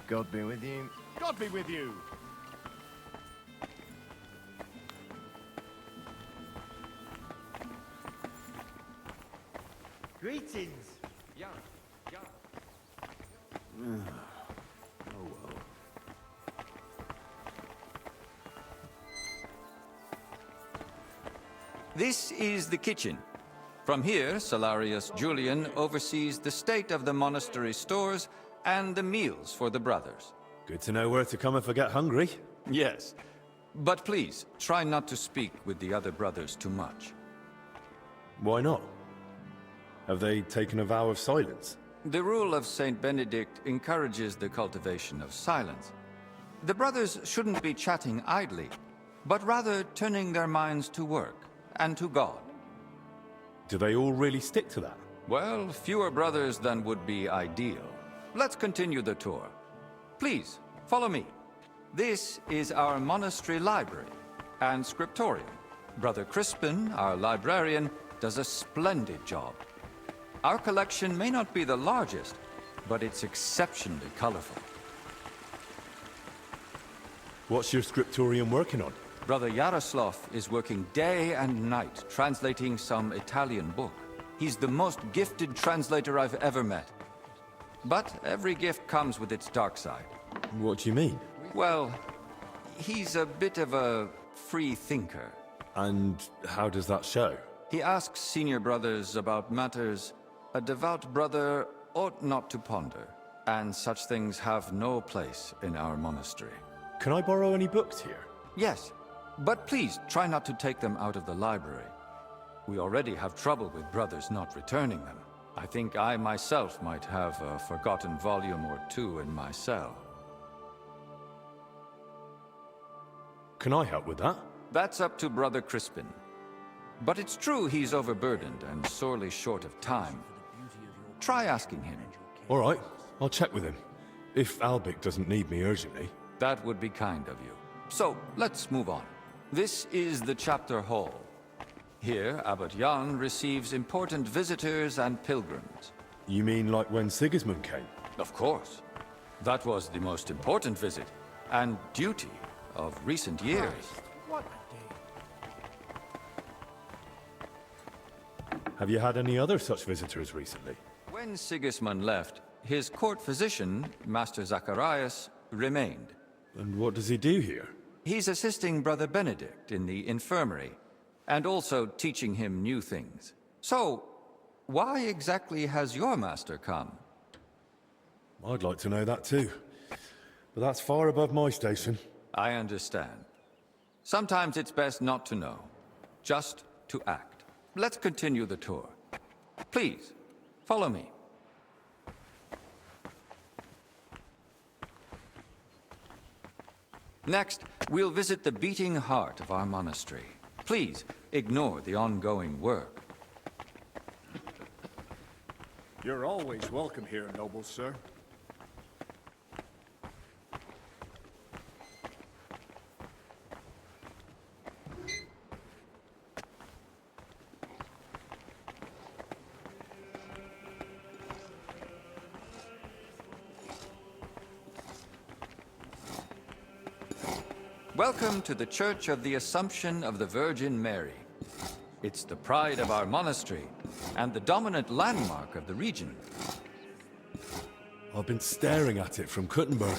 God be with you. God be with you! Greetings. Yeah. Oh well. This is the kitchen. From here, Salarius Julian oversees the state of the monastery stores and the meals for the brothers. Good to know where to come if I get hungry. Yes. But please, try not to speak with the other brothers too much. Why not? Have they taken a vow of silence? The rule of Saint Benedict encourages the cultivation of silence. The brothers shouldn't be chatting idly, but rather turning their minds to work and to God. Do they all really stick to that? Well, fewer brothers than would be ideal. Let's continue the tour. Please, follow me. This is our monastery library and scriptorium. Brother Crispin, our librarian, does a splendid job. Our collection may not be the largest, but it's exceptionally colorful. What's your scriptorium working on? Brother Yaroslav is working day and night translating some Italian book. He's the most gifted translator I've ever met. But every gift comes with its dark side. What do you mean? Well, he's a bit of a free thinker. And how does that show? He asks senior brothers about matters a devout brother ought not to ponder, and such things have no place in our monastery. Can I borrow any books here? Yes, but please try not to take them out of the library. We already have trouble with brothers not returning them. I think I myself might have a forgotten volume or two in my cell. Can I help with that? That's up to Brother Crispin. But it's true he's overburdened and sorely short of time. Try asking him. All right, I'll check with him. If Albic doesn't need me urgently. That would be kind of you. So, let's move on. This is the chapter hall. Here, Abbot Jan receives important visitors and pilgrims. You mean like when Sigismund came? Of course. That was the most important visit, and duty of recent years. What Have you had any other such visitors recently? When Sigismund left, his court physician, Master Zacharias, remained. And what does he do here? He's assisting Brother Benedict in the infirmary, and also teaching him new things. So, why exactly has your master come? I'd like to know that too. But that's far above my station. I understand. Sometimes it's best not to know, just to act. Let's continue the tour. Please, follow me. Next, we'll visit the beating heart of our monastery. Please, ignore the ongoing work. You're always welcome here, noble sir. Welcome to the Church of the Assumption of the Virgin Mary. It's the pride of our monastery, and the dominant landmark of the region. I've been staring at it from Kuttenberg.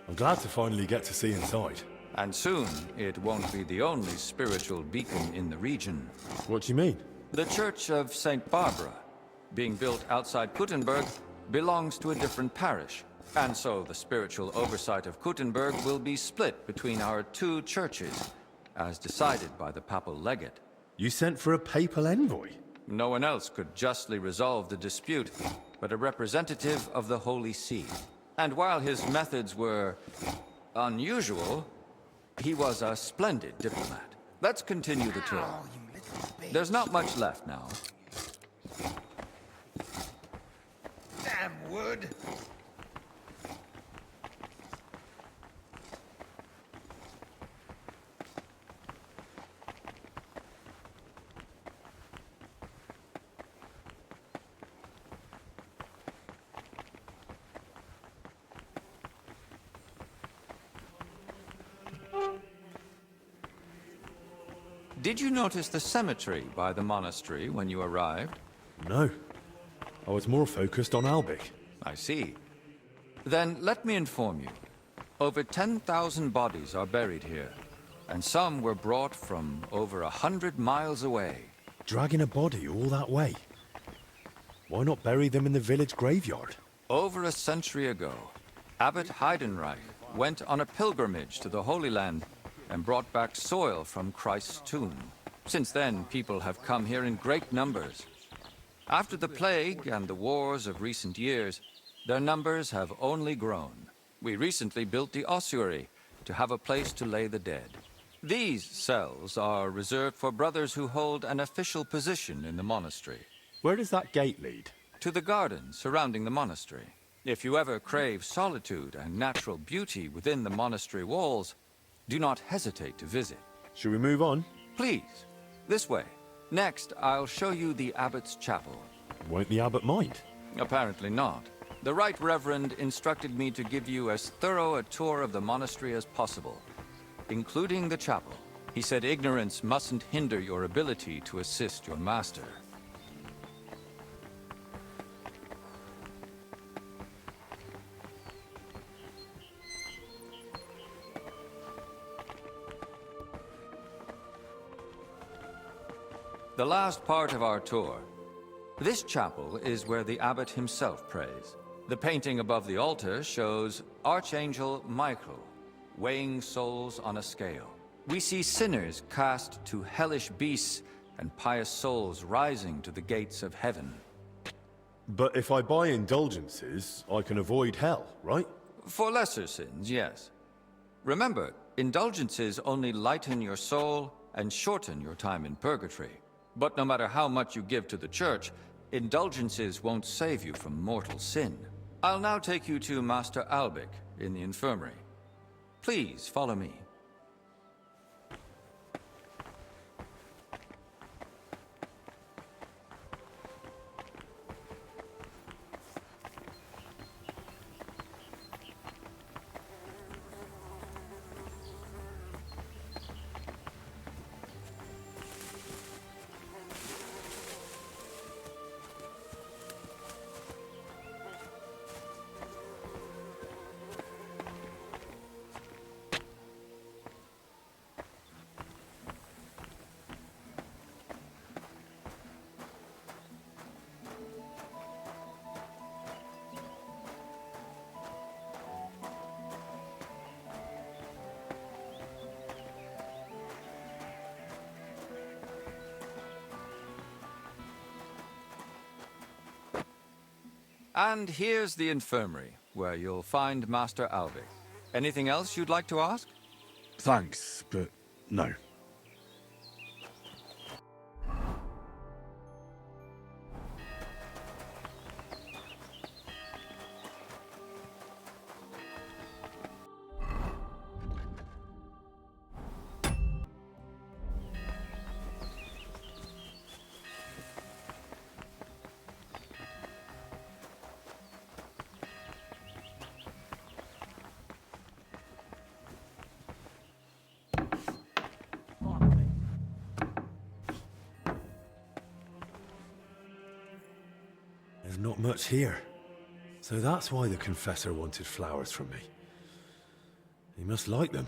I'm glad to finally get to see inside. And soon, it won't be the only spiritual beacon in the region. What do you mean? The Church of St. Barbara, being built outside Kuttenberg, belongs to a different parish. And so the spiritual oversight of Kuttenberg will be split between our two churches, as decided by the papal legate. You sent for a papal envoy? No one else could justly resolve the dispute, but a representative of the Holy See. And while his methods were unusual, he was a splendid diplomat. Let's continue the tour. There's not much left now. Damn wood! Did you notice the cemetery by the monastery when you arrived? No. I was more focused on Albic. I see. Then let me inform you. Over 10,000 bodies are buried here, and some were brought from over 100 miles away. Dragging a body all that way? Why not bury them in the village graveyard? Over a century ago, Abbot Heidenreich went on a pilgrimage to the Holy Land and brought back soil from Christ's tomb. Since then, people have come here in great numbers. After the plague and the wars of recent years, their numbers have only grown. We recently built the ossuary to have a place to lay the dead. These cells are reserved for brothers who hold an official position in the monastery. Where does that gate lead? To the garden surrounding the monastery. If you ever crave solitude and natural beauty within the monastery walls, do not hesitate to visit. Should we move on? Please. This way. Next, I'll show you the abbot's chapel. Won't the abbot mind? Apparently not. The Right Reverend instructed me to give you as thorough a tour of the monastery as possible, including the chapel. He said ignorance mustn't hinder your ability to assist your master. The last part of our tour. This chapel is where the abbot himself prays. The painting above the altar shows Archangel Michael weighing souls on a scale. We see sinners cast to hellish beasts and pious souls rising to the gates of heaven. But if I buy indulgences, I can avoid hell, right? For lesser sins, yes. Remember, indulgences only lighten your soul and shorten your time in purgatory. But no matter how much you give to the church, indulgences won't save you from mortal sin. I'll now take you to Master Albic in the infirmary. Please follow me. And here's the infirmary, where you'll find Master Albic. Anything else you'd like to ask? Thanks, but no. There's not much here. So that's why the Confessor wanted flowers from me. He must like them.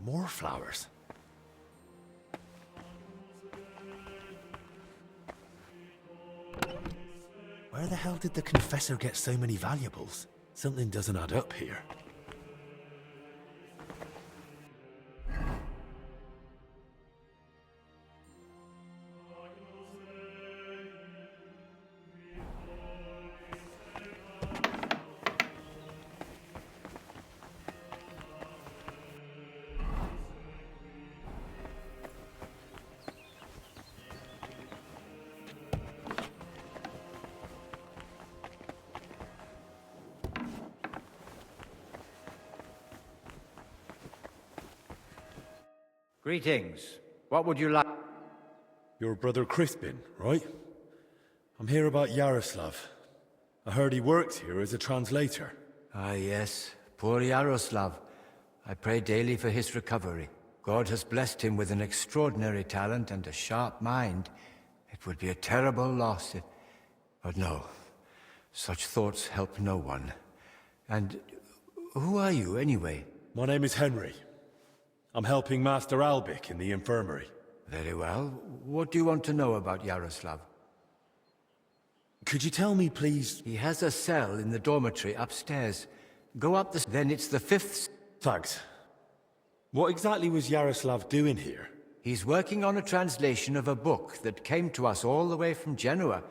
More flowers. Where the hell did the Confessor get so many valuables? Something doesn't add up here. Greetings. What would you like? Your brother Crispin, right? I'm here about Yaroslav. I heard he works here as a translator. Ah, yes. Poor Yaroslav. I pray daily for his recovery. God has blessed him with an extraordinary talent and a sharp mind. It would be a terrible loss if... But no. Such thoughts help no one. And who are you, anyway? My name is Henry. I'm helping Master Albic in the infirmary. Very well. What do you want to know about Yaroslav? Could you tell me, please? He has a cell in the dormitory upstairs. Go up the... Then it's the 5th... Thanks. What exactly was Yaroslav doing here? He's working on a translation of a book that came to us all the way from Genoa.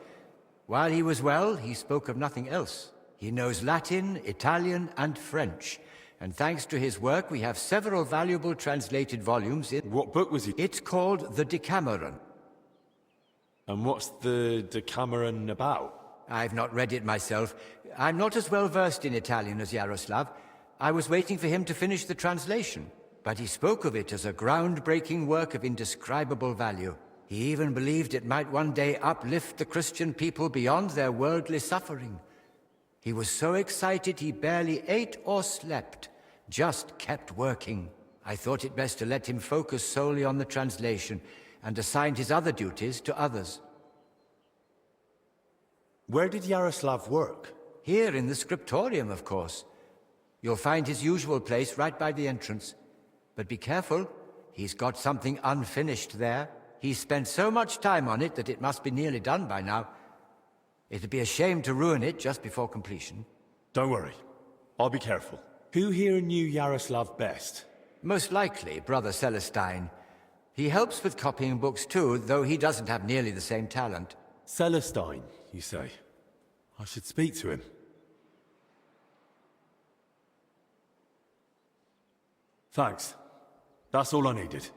While he was well, he spoke of nothing else. He knows Latin, Italian, and French. And thanks to his work, we have several valuable translated volumes in... What book was he? It's called The Decameron. And what's the Decameron about? I've not read it myself. I'm not as well versed in Italian as Yaroslav. I was waiting for him to finish the translation. But he spoke of it as a groundbreaking work of indescribable value. He even believed it might one day uplift the Christian people beyond their worldly suffering. He was so excited he barely ate or slept. Just kept working. I thought it best to let him focus solely on the translation and assigned his other duties to others. Where did Yaroslav work? Here in the scriptorium, of course. You'll find his usual place right by the entrance. But be careful, he's got something unfinished there. He's spent so much time on it that it must be nearly done by now. It'd be a shame to ruin it just before completion. Don't worry. I'll be careful. Who here knew Yaroslav best? Most likely, Brother Celestine. He helps with copying books too, though he doesn't have nearly the same talent. Celestine, you say? I should speak to him. Thanks. That's all I needed.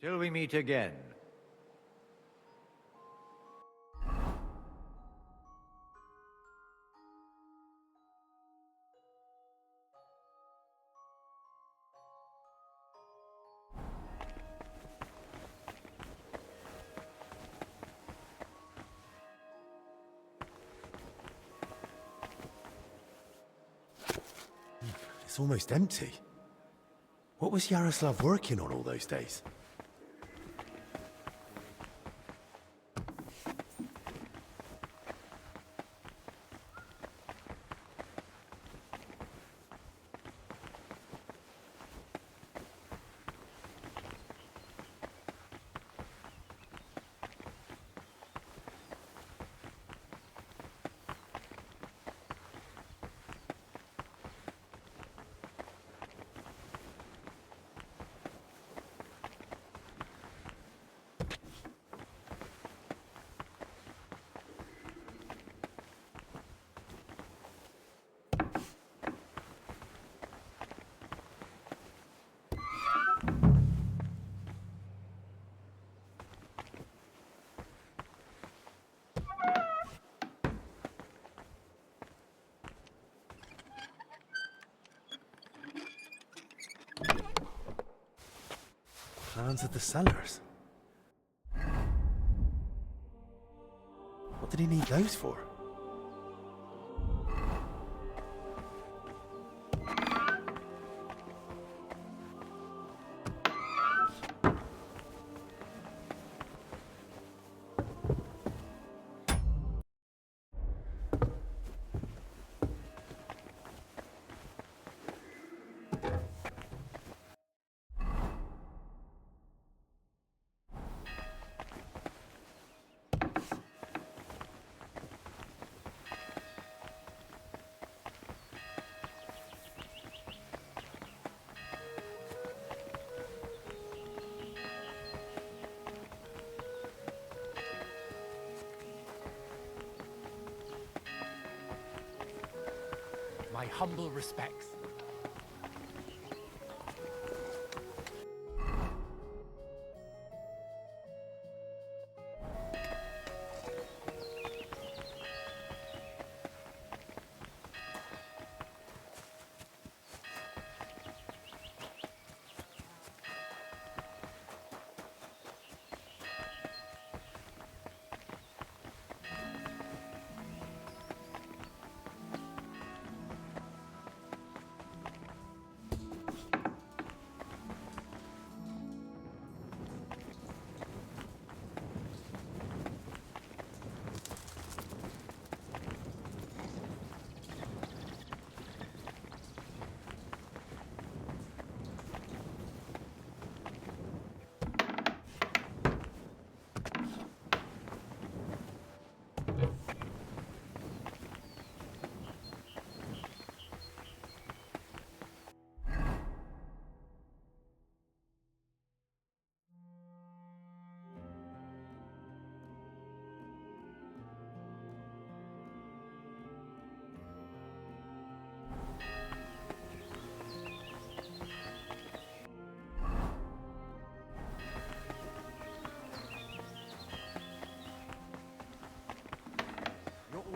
Till we meet again. It's almost empty. What was Yaroslav working on all those days? Plans of the cellars. What did he need those for? My humble respects.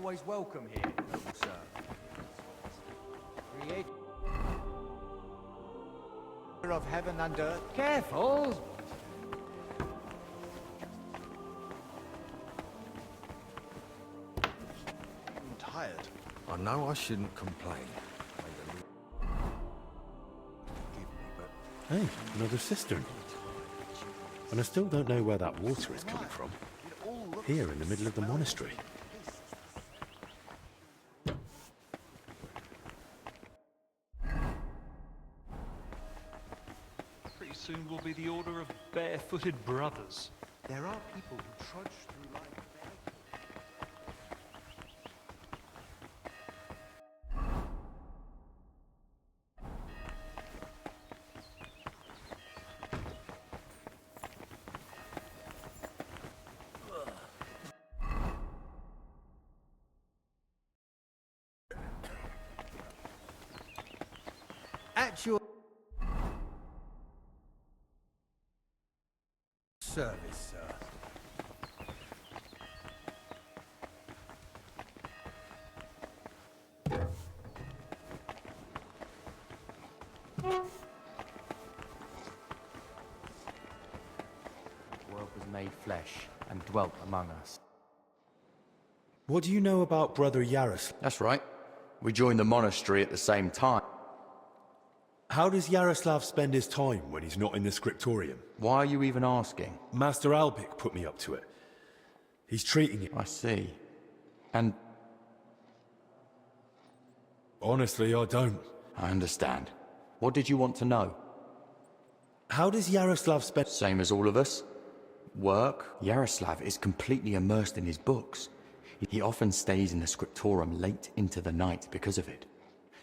Always welcome here, noble sir. Creator of heaven and earth. Careful! I'm tired. I know I shouldn't complain. Hey, another cistern. And I still don't know where that water is coming from. Here in the middle of the monastery. Soon will be the order of barefooted brothers. There are people who trudge through life. At your service, sir. The world was made flesh and dwelt among us. What do you know about Brother Yaroslav? That's right. We joined the monastery at the same time. How does Yaroslav spend his time when he's not in the scriptorium? Why are you even asking? Master Albik put me up to it. He's treating it. I see. And... Honestly, I don't. I understand. What did you want to know? How does Yaroslav spend... Same as all of us. Work. Yaroslav is completely immersed in his books. He often stays in the scriptorium late into the night because of it.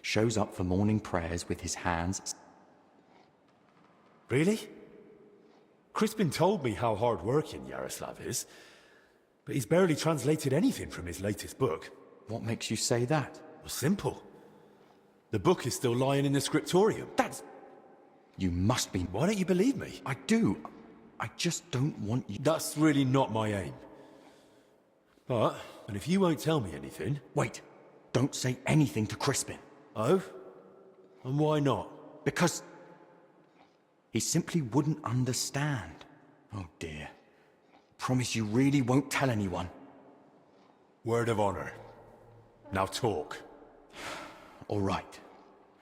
Shows up for morning prayers with his hands... Really? Crispin told me how hard-working Yaroslav is, but he's barely translated anything from his latest book. What makes you say that? Well, simple. The book is still lying in the scriptorium. That's... You must be... Why don't you believe me? I do. I just don't want you... That's really not my aim. But, and if you won't tell me anything... Wait. Don't say anything to Crispin. Oh? And why not? Because... he simply wouldn't understand. Oh dear. Promise you really won't tell anyone. Word of honor. Now talk. All right.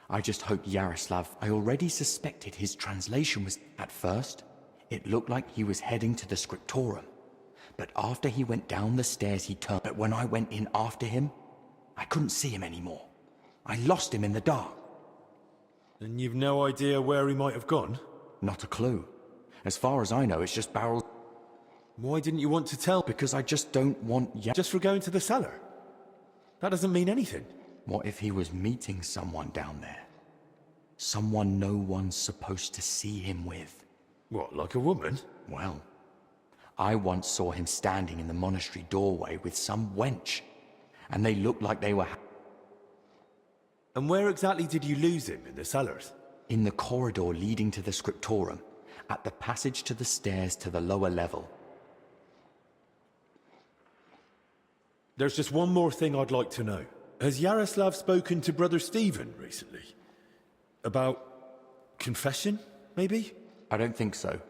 I just hope Yaroslav... I already suspected his translation was... At first, it looked like he was heading to the scriptorium. But after he went down the stairs, he turned. But when I went in after him, I couldn't see him anymore. I lost him in the dark. And you've no idea where he might have gone? Not a clue. As far as I know, it's just barrels... Why didn't you want to tell? Because I just don't want... Just for going to the cellar? That doesn't mean anything. What if he was meeting someone down there? Someone no one's supposed to see him with. What, like a woman? Well, I once saw him standing in the monastery doorway with some wench, and they looked like they were... And where exactly did you lose him, in the cellars? In the corridor leading to the scriptorium, at the passage to the stairs to the lower level. There's just one more thing I'd like to know. Has Yaroslav spoken to Brother Stephen recently? About confession, maybe? I don't think so.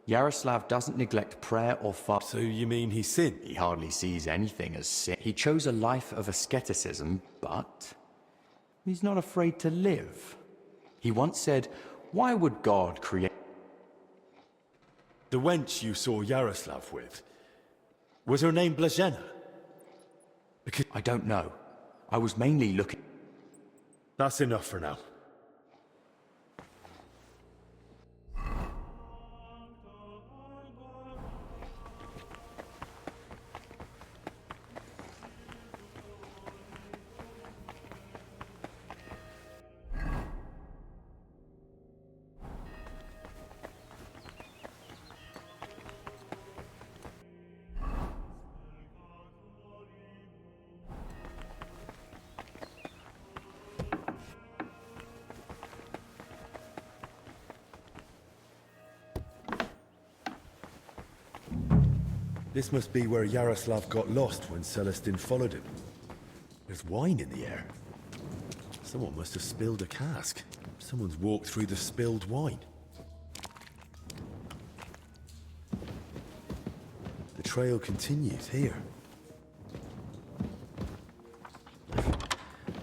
Yaroslav doesn't neglect prayer or fast. So you mean he sinned? He hardly sees anything as sin. He chose a life of asceticism, but he's not afraid to live. He once said, why would God create... The wench you saw Yaroslav with, was her name Blazhena? Because... I don't know. I was mainly looking... That's enough for now. This must be where Yaroslav got lost when Celestin followed him. There's wine in the air. Someone must have spilled a cask. Someone's walked through the spilled wine. The trail continues here.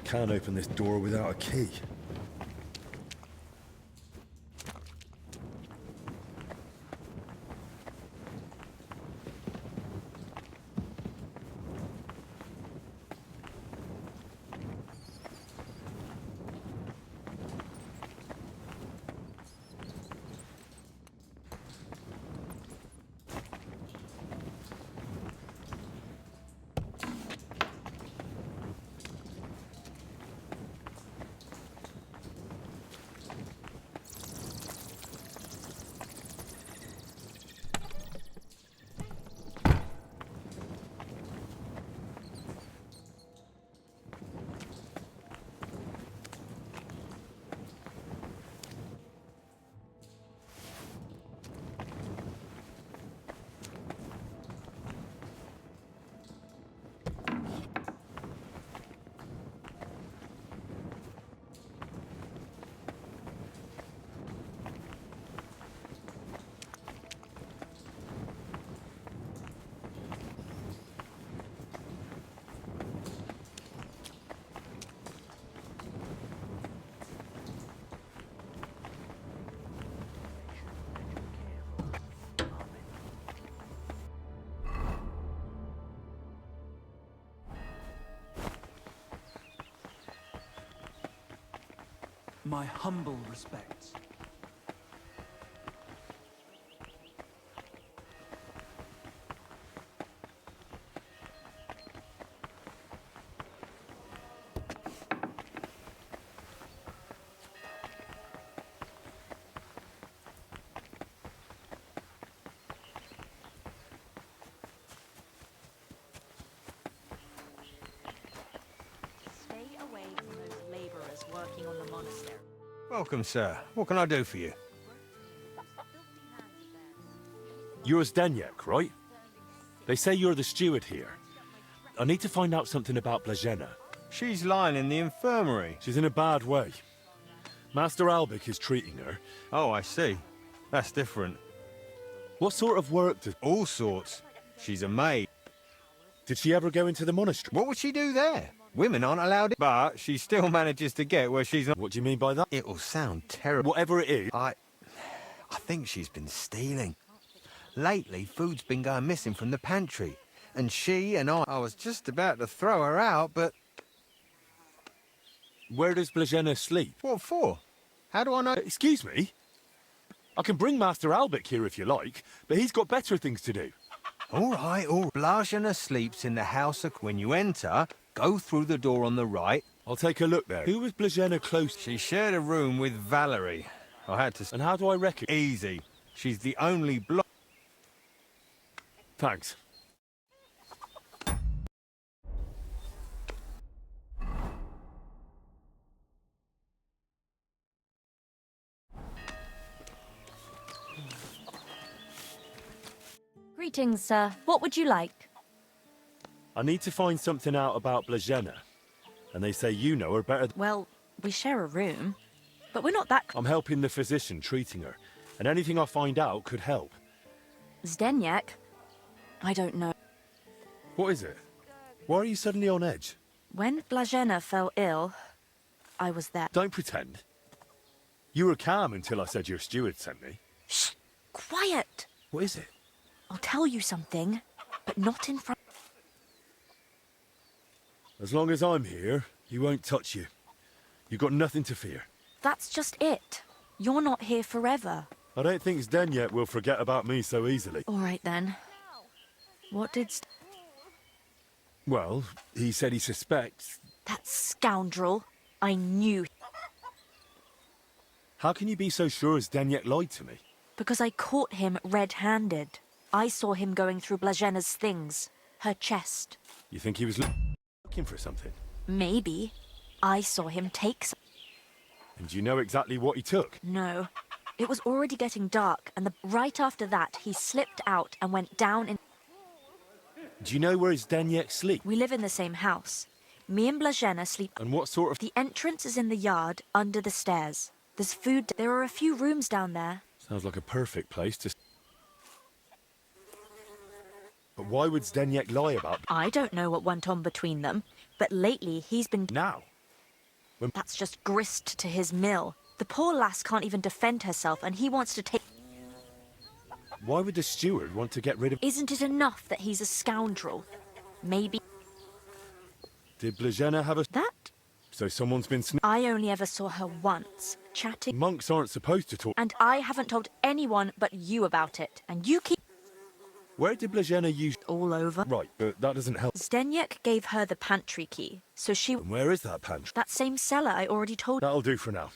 Can't open this door without a key. My humble respects. Stay away from those laborers working on the monastery. Welcome, sir. What can I do for you? You're Zdeněk, right? They say you're the steward here. I need to find out something about Blazena. She's lying in the infirmary. She's in a bad way. Master Albik is treating her. Oh, I see. That's different. What sort of work does... All sorts. She's a maid. Did she ever go into the monastery? What would she do there? Women aren't allowed in. But she still manages to get where she's not. What do you mean by that? It'll sound terrible. Whatever it is. I think she's been stealing. Lately, food's been going missing from the pantry. And she and I was just about to throw her out, but... Where does Blazena sleep? What for? How do I know? Excuse me? I can bring Master Albik here if you like, but he's got better things to do. All right. Blazena sleeps in the house. When you enter, go through the door on the right. I'll take a look there. Who was Blazena close to? She shared a room with Valerie. I had to... And how do I reckon? Easy. She's the only Thanks. Greetings, sir. What would you like? I need to find something out about Blazena. And they say you know her better. Well, we share a room, but we're not that... I'm helping the physician treating her, and anything I find out could help. Zdeněk? I don't know. What is it? Why are you suddenly on edge? When Blazena fell ill, I was there. Don't pretend. You were calm until I said your steward sent me. Shh! Quiet! What is it? I'll tell you something, but not in front... As long as I'm here, he won't touch you. You've got nothing to fear. That's just it. You're not here forever. I don't think Zdeněk will forget about me so easily. All right, then. What did... Well, he said he suspects... That scoundrel. I knew... How can you be so sure Zdeněk lied to me? Because I caught him red-handed. I saw him going through Blazena's things. Her chest. You think he was looking for something? Maybe. I saw him take some... And do you know exactly what he took? No. It was already getting dark, and right after that, he slipped out and went down in... Do you know where Zdeněk sleeps? We live in the same house. Me and Blazena sleep... And what sort of... The entrance is in the yard, under the stairs. There's food... There are a few rooms down there. Sounds like a perfect place to... But why would Zdeněk lie about... I don't know what went on between them, but lately he's been... Now? That's just grist to his mill. The poor lass can't even defend herself, and he wants to take... Why would the steward want to get rid of... Isn't it enough that he's a scoundrel? Maybe... Did Blazena have a... That? So someone's been... I only ever saw her once, chatting... Monks aren't supposed to talk... And I haven't told anyone but you about it, and you keep... Where did Blazena use... All over. Right, but that doesn't help. Zdeněk gave her the pantry key, so she... And where is that pantry? That same cellar I already told... That'll do for now.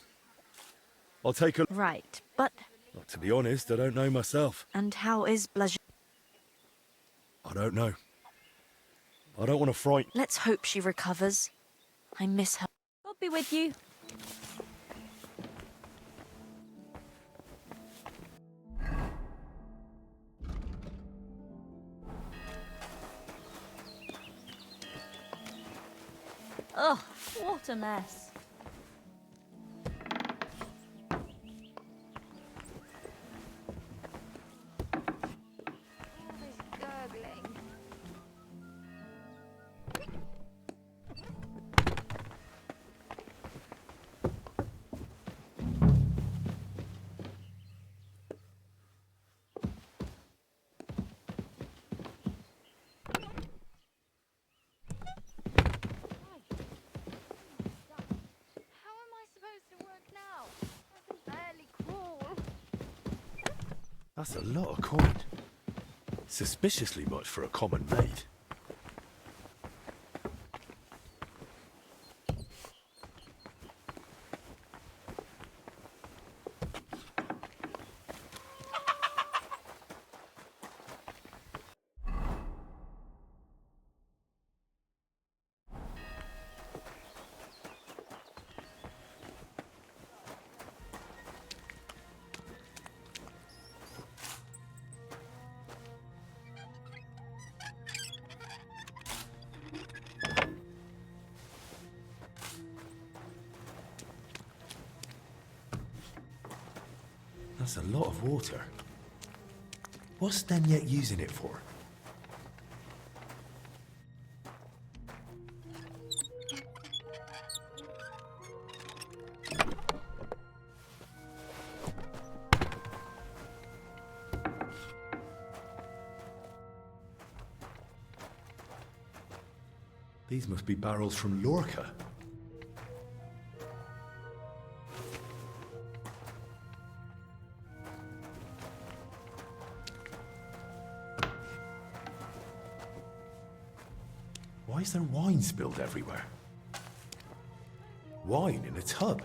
I'll take a... Right, but... Well, to be honest, I don't know myself. And how is Blazena? I don't know. I don't want to frighten... Let's hope she recovers. I miss her. God be with you. Ugh, what a mess. Gurgling. That's a lot of coin. Suspiciously much for a common maid. That's a lot of water. What's Stenyek using it for? These must be barrels from Lorca. Why is there wine spilled everywhere? Wine in a tub?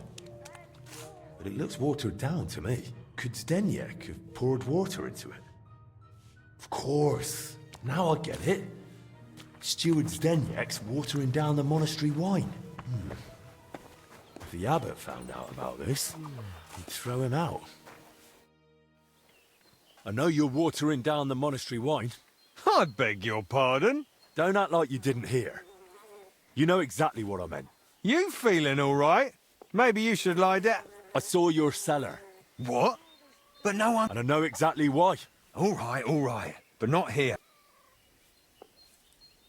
But it looks watered down to me. Could Zdeněk have poured water into it? Of course! Now I get it. Steward Zdeněk's watering down the monastery wine. If the abbot found out about this, he'd throw him out. I know you're watering down the monastery wine. I beg your pardon? Don't act like you didn't hear. You know exactly what I meant. You feeling all right? Maybe you should lie down. I saw your cellar. What? But no one... And I know exactly why. All right. But not here.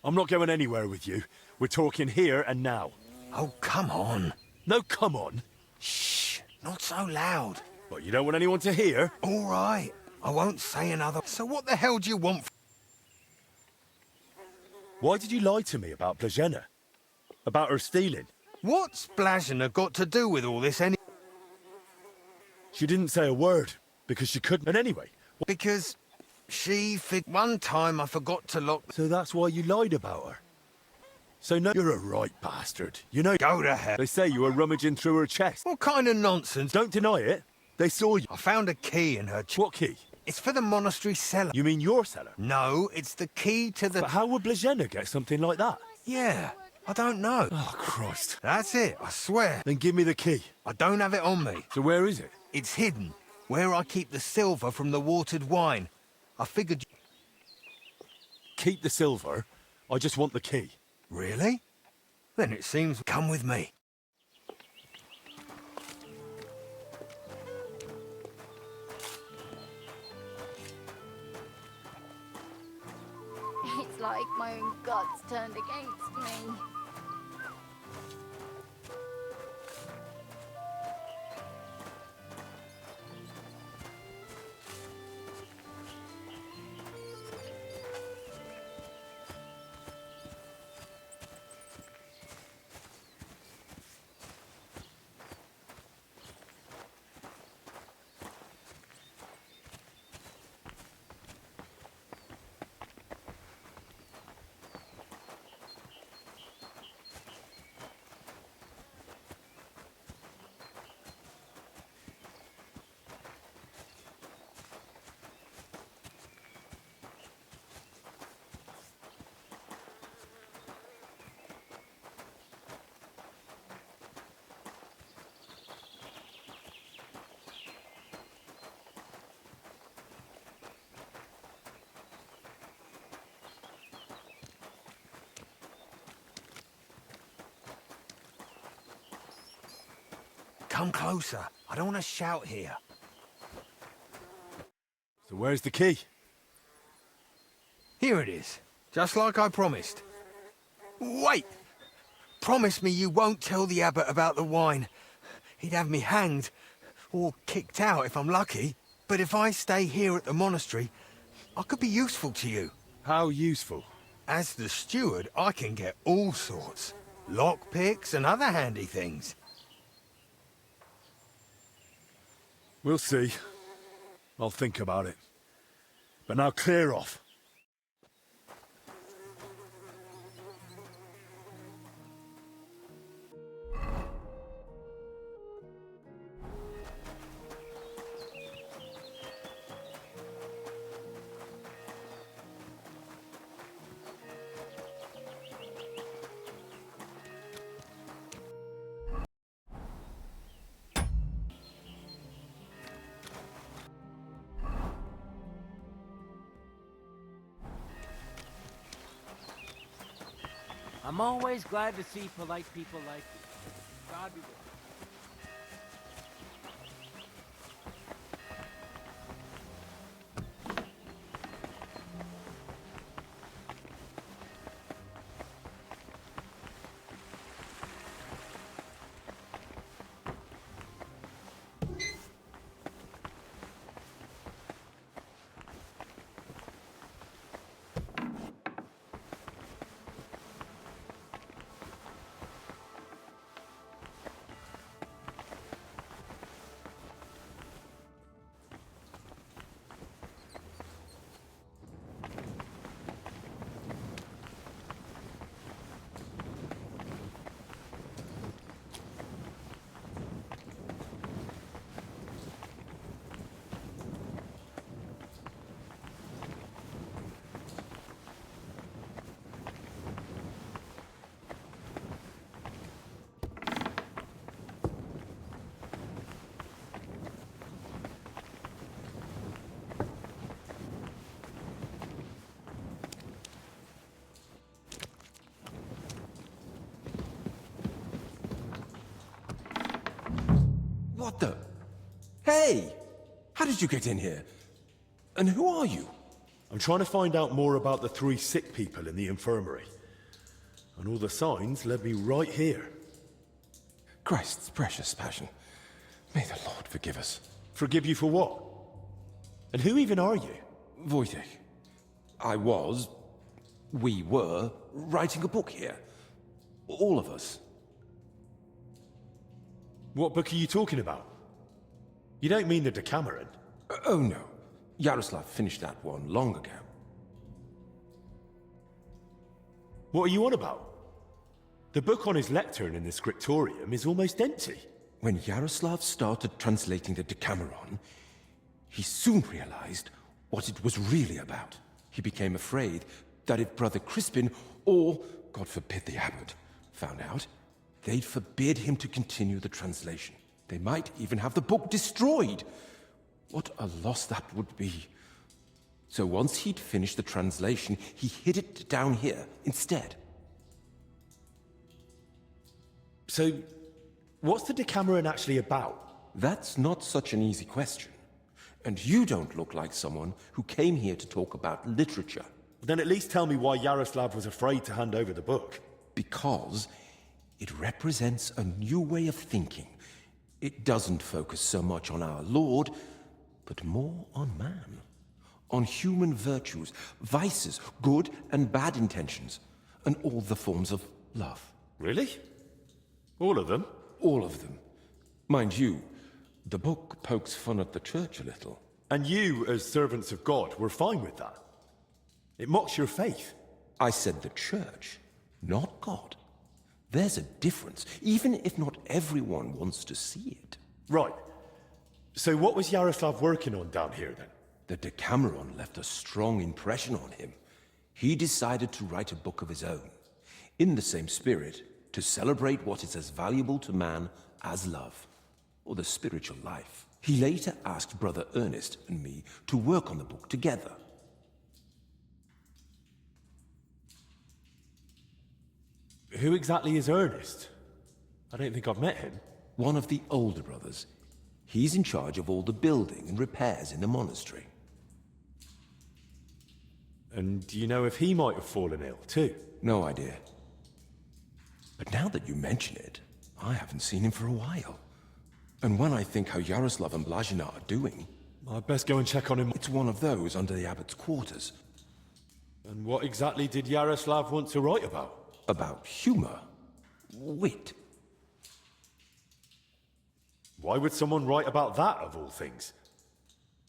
I'm not going anywhere with you. We're talking here and now. Oh, come on. No, come on. Shh, not so loud. What, you don't want anyone to hear? All right. I won't say another... So what the hell do you want? Why did you lie to me about Blazhena? About her stealing? What's Blazhena got to do with all this any... She didn't say a word, because she couldn't. And anyway... Because one time I forgot to lock... So that's why you lied about her? So no, you're a right bastard. You know... Go to hell. They say you were rummaging through her chest. What kind of nonsense? Don't deny it. They saw you. I found a key in her... What key? It's for the monastery cellar. You mean your cellar? No, it's the key to the... But how would Blazhena get something like that? Yeah, I don't know. Oh, Christ. That's it, I swear. Then give me the key. I don't have it on me. So where is it? It's hidden, where I keep the silver from the watered wine. I figured... Keep the silver. I just want the key. Really? Then it seems... Come with me. It's like my own guts turned against me. Come closer. I don't want to shout here. So where's the key? Here it is. Just like I promised. Wait! Promise me you won't tell the abbot about the wine. He'd have me hanged, or kicked out if I'm lucky. But if I stay here at the monastery, I could be useful to you. How useful? As the steward, I can get all sorts. Lockpicks and other handy things. We'll see. I'll think about it. But now clear off. I'm always glad to see polite people like you. God be with you. What the? Hey! How did you get in here? And who are you? I'm trying to find out more about the 3 sick people in the infirmary. And all the signs led me right here. Christ's precious passion. May the Lord forgive us. Forgive you for what? And who even are you? Wojtek. We were, writing a book here. All of us. What book are you talking about? You don't mean the Decameron? Oh no. Yaroslav finished that one long ago. What are you on about? The book on his lectern in the scriptorium is almost empty. When Yaroslav started translating the Decameron, he soon realized what it was really about. He became afraid that if Brother Crispin, or, God forbid, the abbot, found out, they'd forbid him to continue the translation. They might even have the book destroyed. What a loss that would be. So once he'd finished the translation, he hid it down here instead. So, what's the Decameron actually about? That's not such an easy question. And you don't look like someone who came here to talk about literature. Then at least tell me why Yaroslav was afraid to hand over the book. Because it represents a new way of thinking. It doesn't focus so much on our Lord, but more on man. On human virtues, vices, good and bad intentions, and all the forms of love. Really? All of them? All of them. Mind you, the book pokes fun at the church a little. And you, as servants of God, were fine with that? It mocks your faith. I said the church, not God. There's a difference, even if not everyone wants to see it. Right. So what was Yaroslav working on down here, then? The Decameron left a strong impression on him. He decided to write a book of his own, in the same spirit, to celebrate what is as valuable to man as love, or the spiritual life. He later asked Brother Ernest and me to work on the book together. Who exactly is Ernest? I don't think I've met him. One of the older brothers. He's in charge of all the building and repairs in the monastery. And do you know if he might have fallen ill, too? No idea. But now that you mention it, I haven't seen him for a while. And when I think how Yaroslav and Blazina are doing... I'd best go and check on him. It's one of those under the abbot's quarters. And what exactly did Yaroslav want to write about? About humor. Wit. Why would someone write about that, of all things?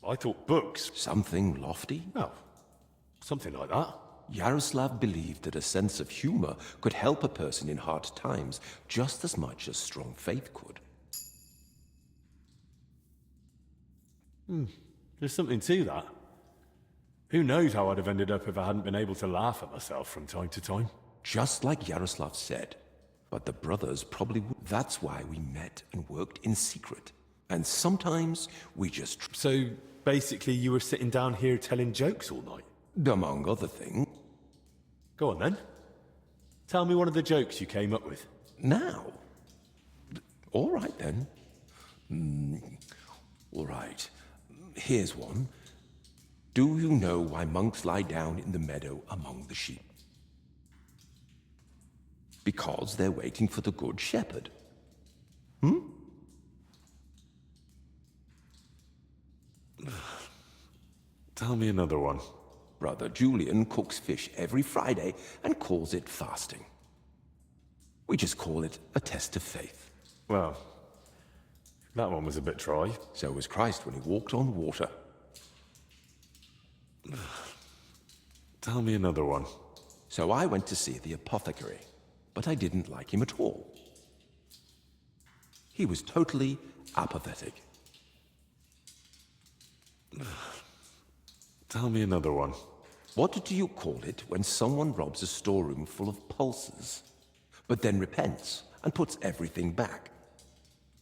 I thought books. Something lofty? Oh, something like that. Yaroslav believed that a sense of humor could help a person in hard times just as much as strong faith could. There's something to that. Who knows how I'd have ended up if I hadn't been able to laugh at myself from time to time. Just like Yaroslav said. But the brothers probably would. That's why we met and worked in secret. And sometimes we just... So, basically you were sitting down here telling jokes all night? Among other things. Go on then. Tell me one of the jokes you came up with. Now? All right then. All right. Here's one. Do you know why monks lie down in the meadow among the sheep? Because they're waiting for the good shepherd. Tell me another one. Brother Julian cooks fish every Friday and calls it fasting. We just call it a test of faith. Well, that one was a bit dry. So was Christ when he walked on water. Tell me another one. So I went to see the apothecary, but I didn't like him at all. He was totally apathetic. Tell me another one. What do you call it when someone robs a storeroom full of pulses, but then repents and puts everything back?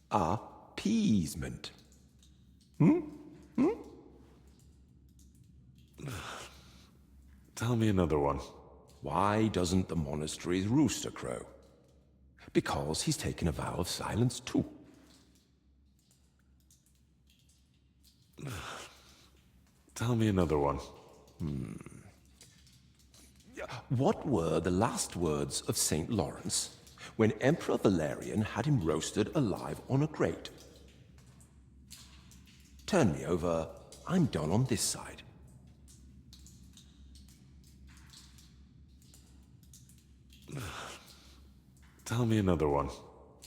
Appeasement. Tell me another one. Why doesn't the monastery's rooster crow? Because he's taken a vow of silence too. Tell me another one. What were the last words of St. Lawrence when Emperor Valerian had him roasted alive on a grate? Turn me over. I'm done on this side. Tell me another one.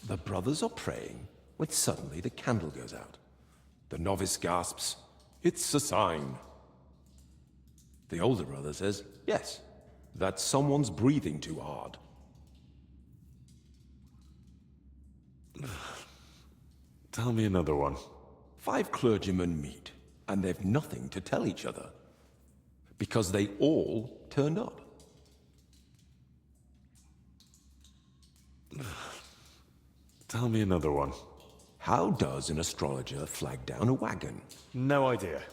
The brothers are praying when suddenly the candle goes out. The novice gasps, "It's a sign." The older brother says, "Yes, that someone's breathing too hard." Tell me another one. 5 clergymen meet, and they've nothing to tell each other, because they all turned up. Tell me another one. How does an astrologer flag down a wagon? No idea.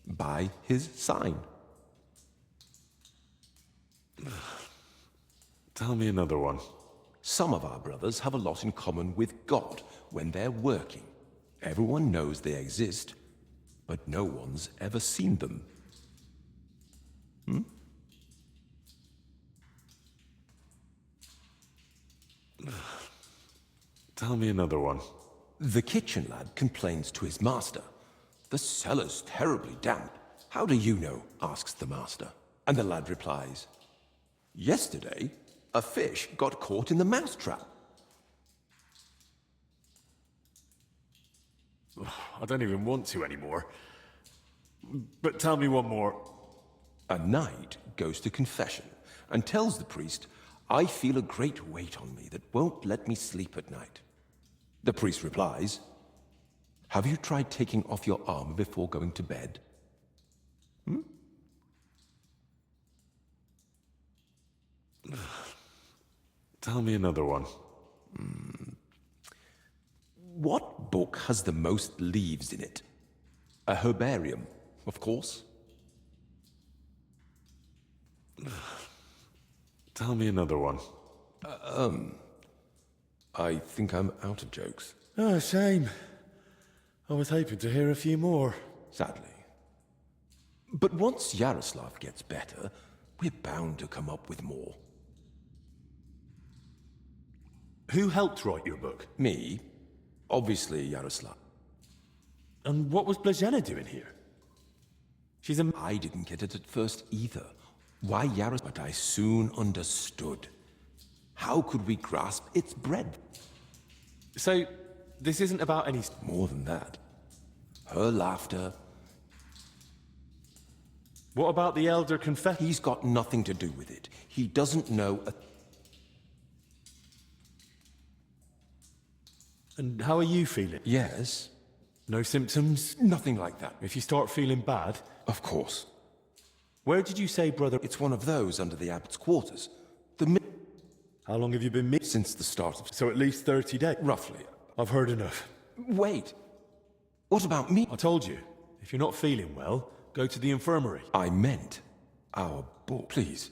By his sign. Tell me another one. Some of our brothers have a lot in common with God when they're working. Everyone knows they exist, but no one's ever seen them. Tell me another one. The kitchen lad complains to his master. "The cellar's terribly damp." "How do you know?" asks the master. And the lad replies, "Yesterday, a fish got caught in the mousetrap." I don't even want to anymore. But tell me one more. A knight goes to confession and tells the priest, "I feel a great weight on me that won't let me sleep at night." The priest replies, "Have you tried taking off your armor before going to bed?" Tell me another one. What book has the most leaves in it? A herbarium, of course. Tell me another one. I think I'm out of jokes. Oh, shame. I was hoping to hear a few more. Sadly. But once Yaroslav gets better, we're bound to come up with more. Who helped write your book? Me. Obviously, Yaroslav. And what was Blazena doing here? She's a... I didn't get it at first either. Why Yaroslav? But I soon understood. How could we grasp its breadth? So, this isn't about any... More than that. Her laughter, What about the elder confessor? He's got nothing to do with it. He doesn't know a... And how are you feeling? Yes. No symptoms? Nothing like that. If you start feeling bad? Of course. Where did you say, brother? It's one of those under the abbot's quarters. How long have you been Since the start of... So at least 30 days? Roughly. I've heard enough. Wait. What about me? I told you, if you're not feeling well, go to the infirmary. I meant our boy. Please,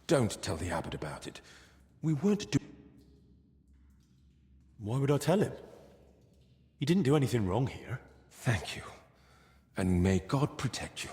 don't tell the abbot about it. We weren't doing... Why would I tell him? He didn't do anything wrong here. Thank you. And may God protect you.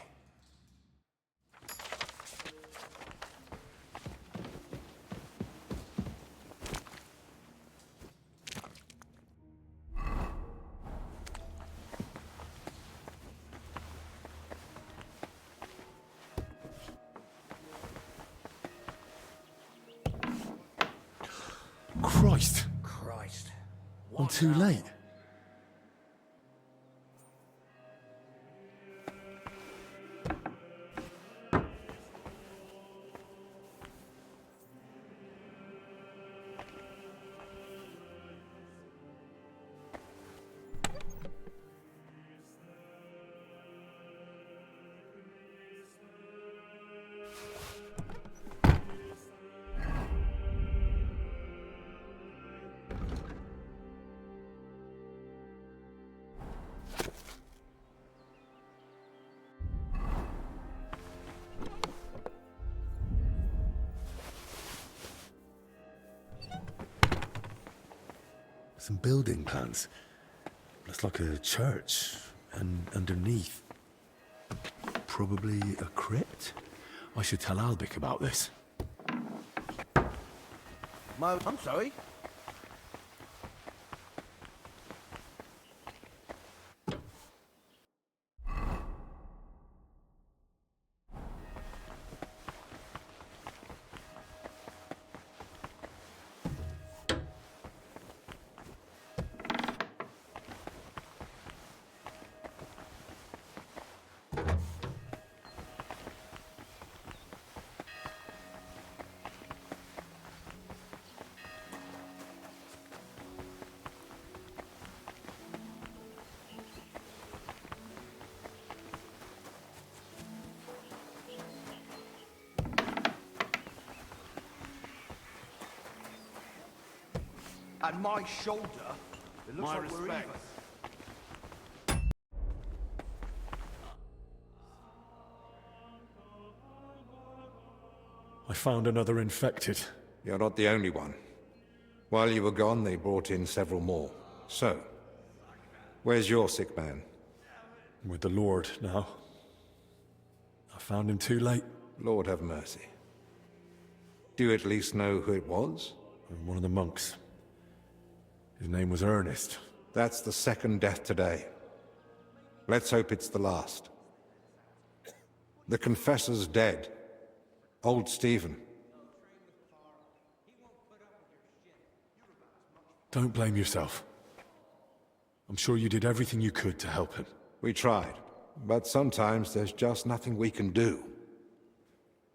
Christ! Christ. I'm too late. Some building plans. Looks like a church. And underneath, probably a crypt. I should tell Albic about this. I'm sorry. And my shoulder, it looks My like we're respects. even. I found another infected. You're not the only one. While you were gone, they brought in several more. So, where's your sick man? With the Lord now. I found him too late. Lord have mercy. Do you at least know who it was? One of the monks. His name was Ernest. That's the second death today. Let's hope it's the last. The confessor's dead. Old Stephen. Don't blame yourself. I'm sure you did everything you could to help him. We tried, but sometimes there's just nothing we can do.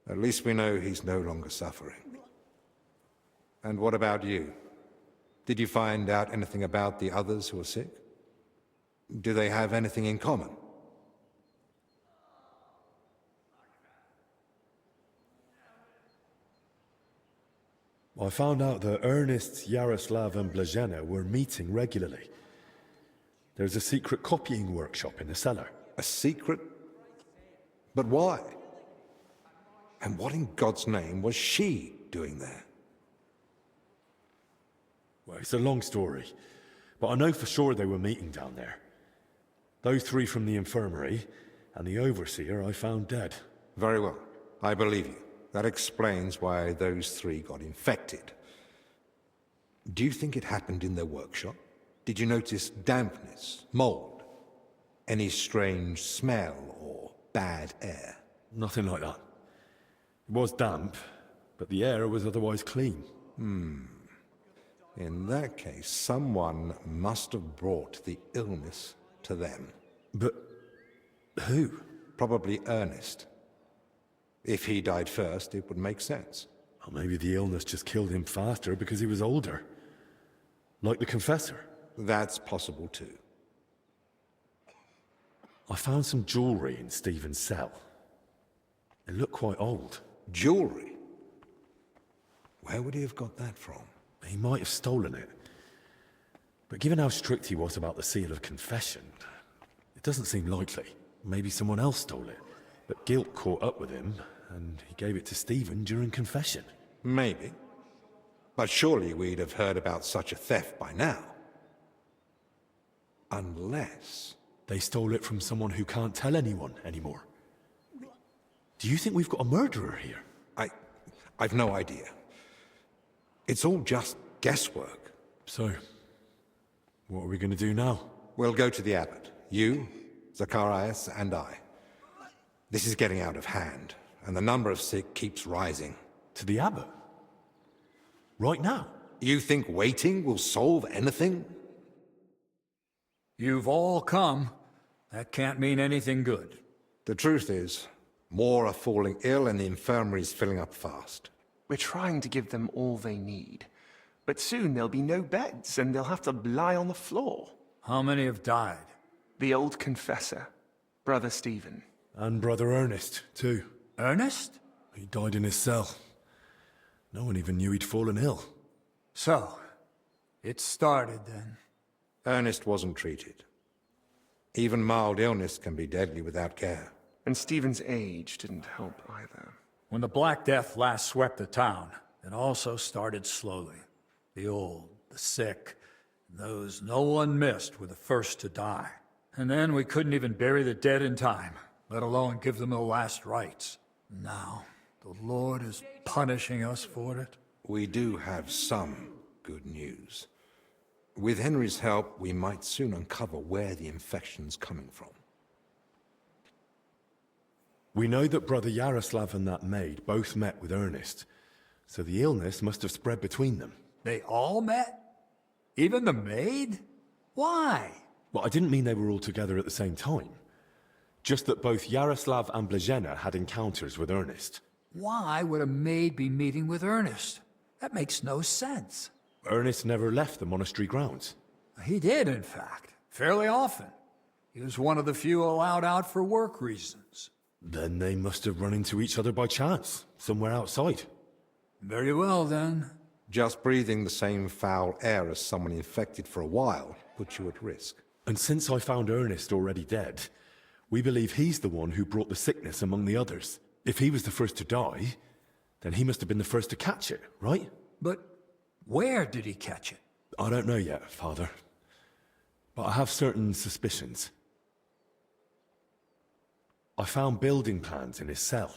At least we know he's no longer suffering. And what about you? Did you find out anything about the others who are sick? Do they have anything in common? I found out that Ernest, Yaroslav and Blazena were meeting regularly. There's a secret copying workshop in the cellar. A secret? But why? And what in God's name was she doing there? Well, it's a long story, but I know for sure they were meeting down there. Those three from the infirmary, and the overseer I found dead. Very well. I believe you. That explains why those three got infected. Do you think it happened in their workshop? Did you notice dampness, mold, any strange smell or bad air? Nothing like that. It was damp, but the air was otherwise clean. In that case, someone must have brought the illness to them. But who? Probably Ernest. If he died first, it would make sense. Or maybe the illness just killed him faster because he was older. Like the Confessor. That's possible too. I found some jewellery in Stephen's cell. It looked quite old. Jewellery? Where would he have got that from? He might have stolen it. But given how strict he was about the seal of confession, it doesn't seem likely. Maybe someone else stole it. But guilt caught up with him, and he gave it to Stephen during confession. Maybe. But surely we'd have heard about such a theft by now. Unless... They stole it from someone who can't tell anyone anymore. Do you think we've got a murderer here? I've no idea. It's all just guesswork. So, what are we going to do now? We'll go to the abbot. You, Zacharias, and I. This is getting out of hand, and the number of sick keeps rising. To the abbot? Right now? You think waiting will solve anything? You've all come. That can't mean anything good. The truth is, more are falling ill and the infirmary's filling up fast. We're trying to give them all they need. But soon there'll be no beds and they'll have to lie on the floor. How many have died? The old confessor, Brother Stephen. And Brother Ernest, too. Ernest? He died in his cell. No one even knew he'd fallen ill. So, it started then. Ernest wasn't treated. Even mild illness can be deadly without care. And Stephen's age didn't help either. When the Black Death last swept the town, it also started slowly. The old, the sick, those no one missed were the first to die. And then we couldn't even bury the dead in time, let alone give them the last rites. Now, the Lord is punishing us for it. We do have some good news. With Henry's help, we might soon uncover where the infection's coming from. We know that Brother Yaroslav and that maid both met with Ernest, so the illness must have spread between them. They all met? Even the maid? Why? Well, I didn't mean they were all together at the same time. Just that both Yaroslav and Blazhena had encounters with Ernest. Why would a maid be meeting with Ernest? That makes no sense. Ernest never left the monastery grounds. He did, in fact. Fairly often. He was one of the few allowed out for work reasons. Then they must have run into each other by chance, somewhere outside. Very well, then. Just breathing the same foul air as someone infected for a while puts you at risk. And since I found Ernest already dead, we believe he's the one who brought the sickness among the others. If he was the first to die, then he must have been the first to catch it, right? But where did he catch it? I don't know yet, Father. But I have certain suspicions. I found building plans in his cell.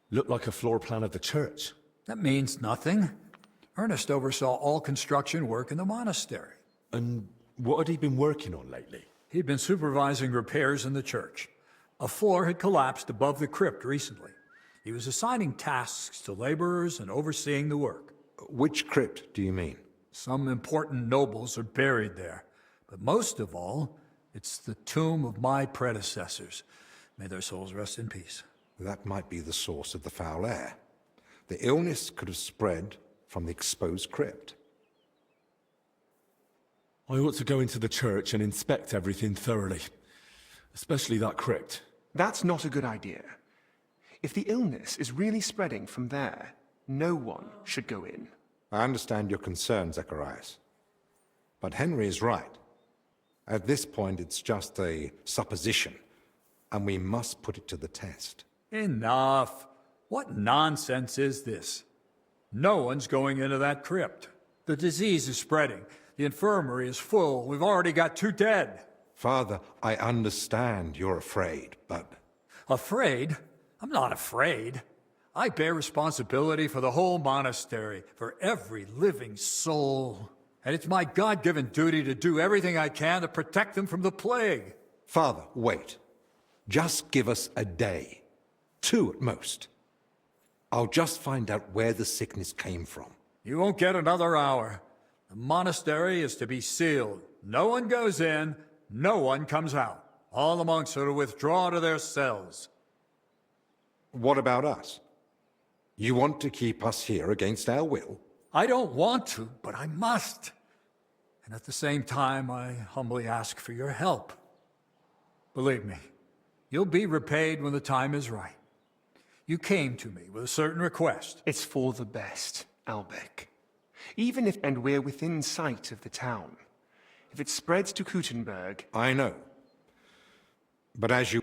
Looked like a floor plan of the church. That means nothing. Ernest oversaw all construction work in the monastery. And what had he been working on lately? He'd been supervising repairs in the church. A floor had collapsed above the crypt recently. He was assigning tasks to laborers and overseeing the work. Which crypt do you mean? Some important nobles are buried there. But most of all, it's the tomb of my predecessors. May their souls rest in peace. That might be the source of the foul air. The illness could have spread from the exposed crypt. I ought to go into the church and inspect everything thoroughly. Especially that crypt. That's not a good idea. If the illness is really spreading from there, no one should go in. I understand your concern, Zacharias. But Henry is right. At this point, it's just a supposition, and we must put it to the test. Enough. What nonsense is this? No one's going into that crypt. The disease is spreading. The infirmary is full. We've already got 2 dead. Father, I understand you're afraid, but... Afraid? I'm not afraid. I bear responsibility for the whole monastery, for every living soul. And it's my God-given duty to do everything I can to protect them from the plague. Father, wait. Just give us a day. 2 at most. I'll just find out where the sickness came from. You won't get another hour. The monastery is to be sealed. No one goes in, no one comes out. All the monks are to withdraw to their cells. What about us? You want to keep us here against our will? I don't want to, but I must. And at the same time, I humbly ask for your help. Believe me, you'll be repaid when the time is right. You came to me with a certain request. It's for the best, Albec. Even if... And we're within sight of the town. If it spreads to Kuttenberg... I know. But as you...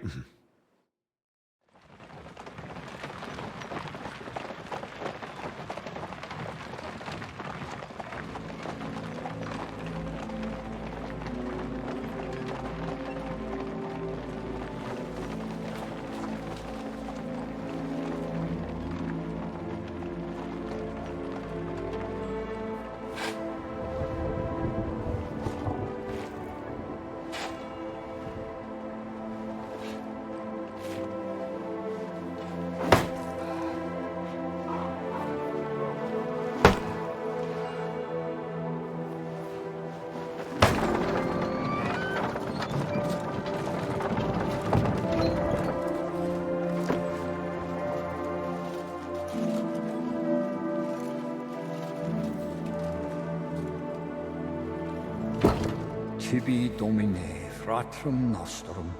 Tibi Domine, fratrum nostrum,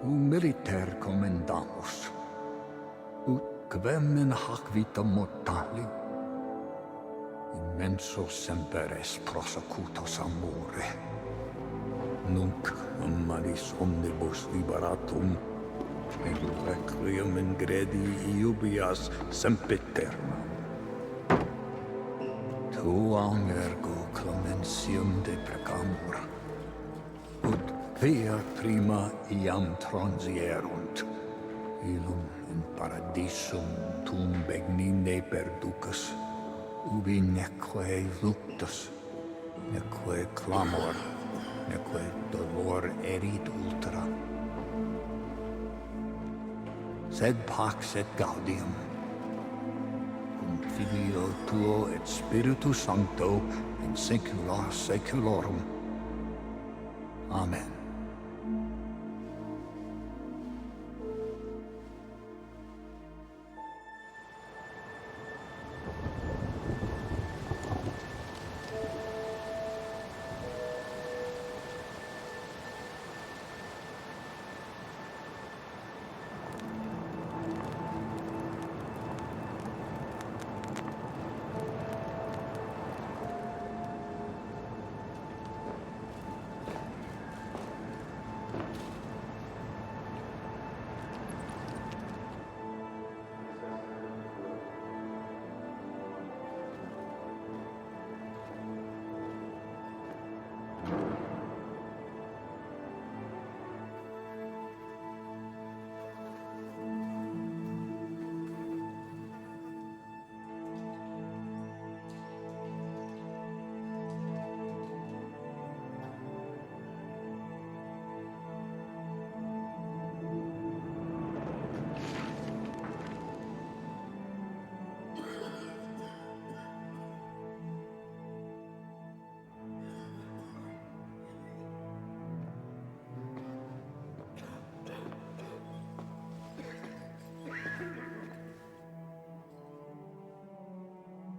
militer commendamus, ut quem in hac vita mortali, immenso semper es prosecutus amore, nunc malis omnibus liberatum, in requiem in gredi iubias sempiternam. Tuam ergo clementium deprecamur, ut via prima iam transierunt, illum in paradisum tum begnine perducus, ubi neque luctus, neque clamor, neque dolor erit ultra. Sed pax et gaudium, Filio tuo et Spiritus Sancto in saecula saeculorum. Amen.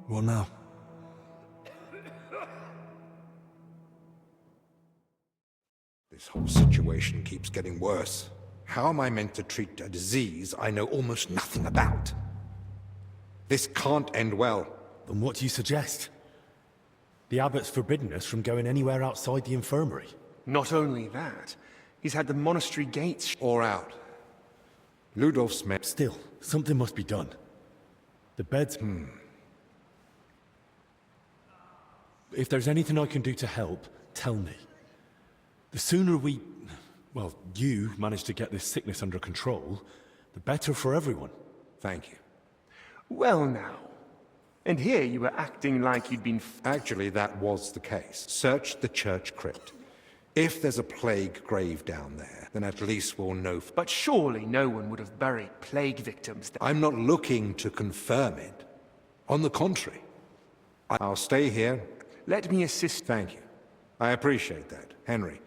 What now? This whole situation keeps getting worse. How am I meant to treat a disease I know almost nothing about? This can't end well. Then what do you suggest? The abbot's forbidden us from going anywhere outside the infirmary. Not only that, he's had the monastery gates... Or out. Ludolf's men... Still, something must be done. The beds... If there's anything I can do to help, tell me. The sooner we... well, you manage to get this sickness under control, the better for everyone. Thank you. Well now. And here you were acting like you'd been... Actually, that was the case. Search the church crypt. If there's a plague grave down there, then at least we'll know... But surely no one would have buried plague victims there. I'm not looking to confirm it. On the contrary. I'll stay here. Let me assist. Thank you. I appreciate that. Henry,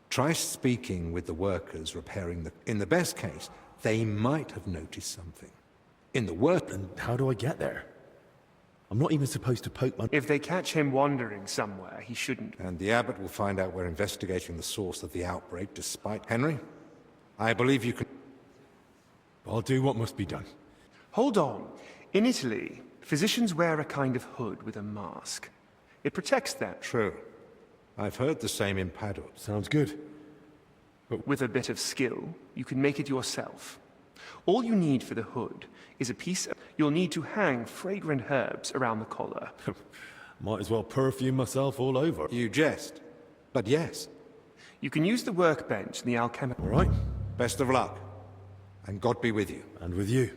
try speaking with the workers repairing the... In the best case, They might have noticed something. In the worst... And how do I get there? I'm not even supposed to poke my... If they catch him wandering somewhere, he shouldn't. And the abbot will find out we're investigating the source of the outbreak despite... Henry, I believe you can... I'll do what must be done. Hold on. In Italy, physicians wear a kind of hood with a mask. It protects them. True. I've heard the same in Padua. Sounds good. But with a bit of skill, you can make it yourself. All you need for the hood is a piece of... You'll need to hang fragrant herbs around the collar. Might as well perfume myself all over. You jest. But yes. You can use the workbench in the alchemy. All right. Best of luck. And God be with you. And with you.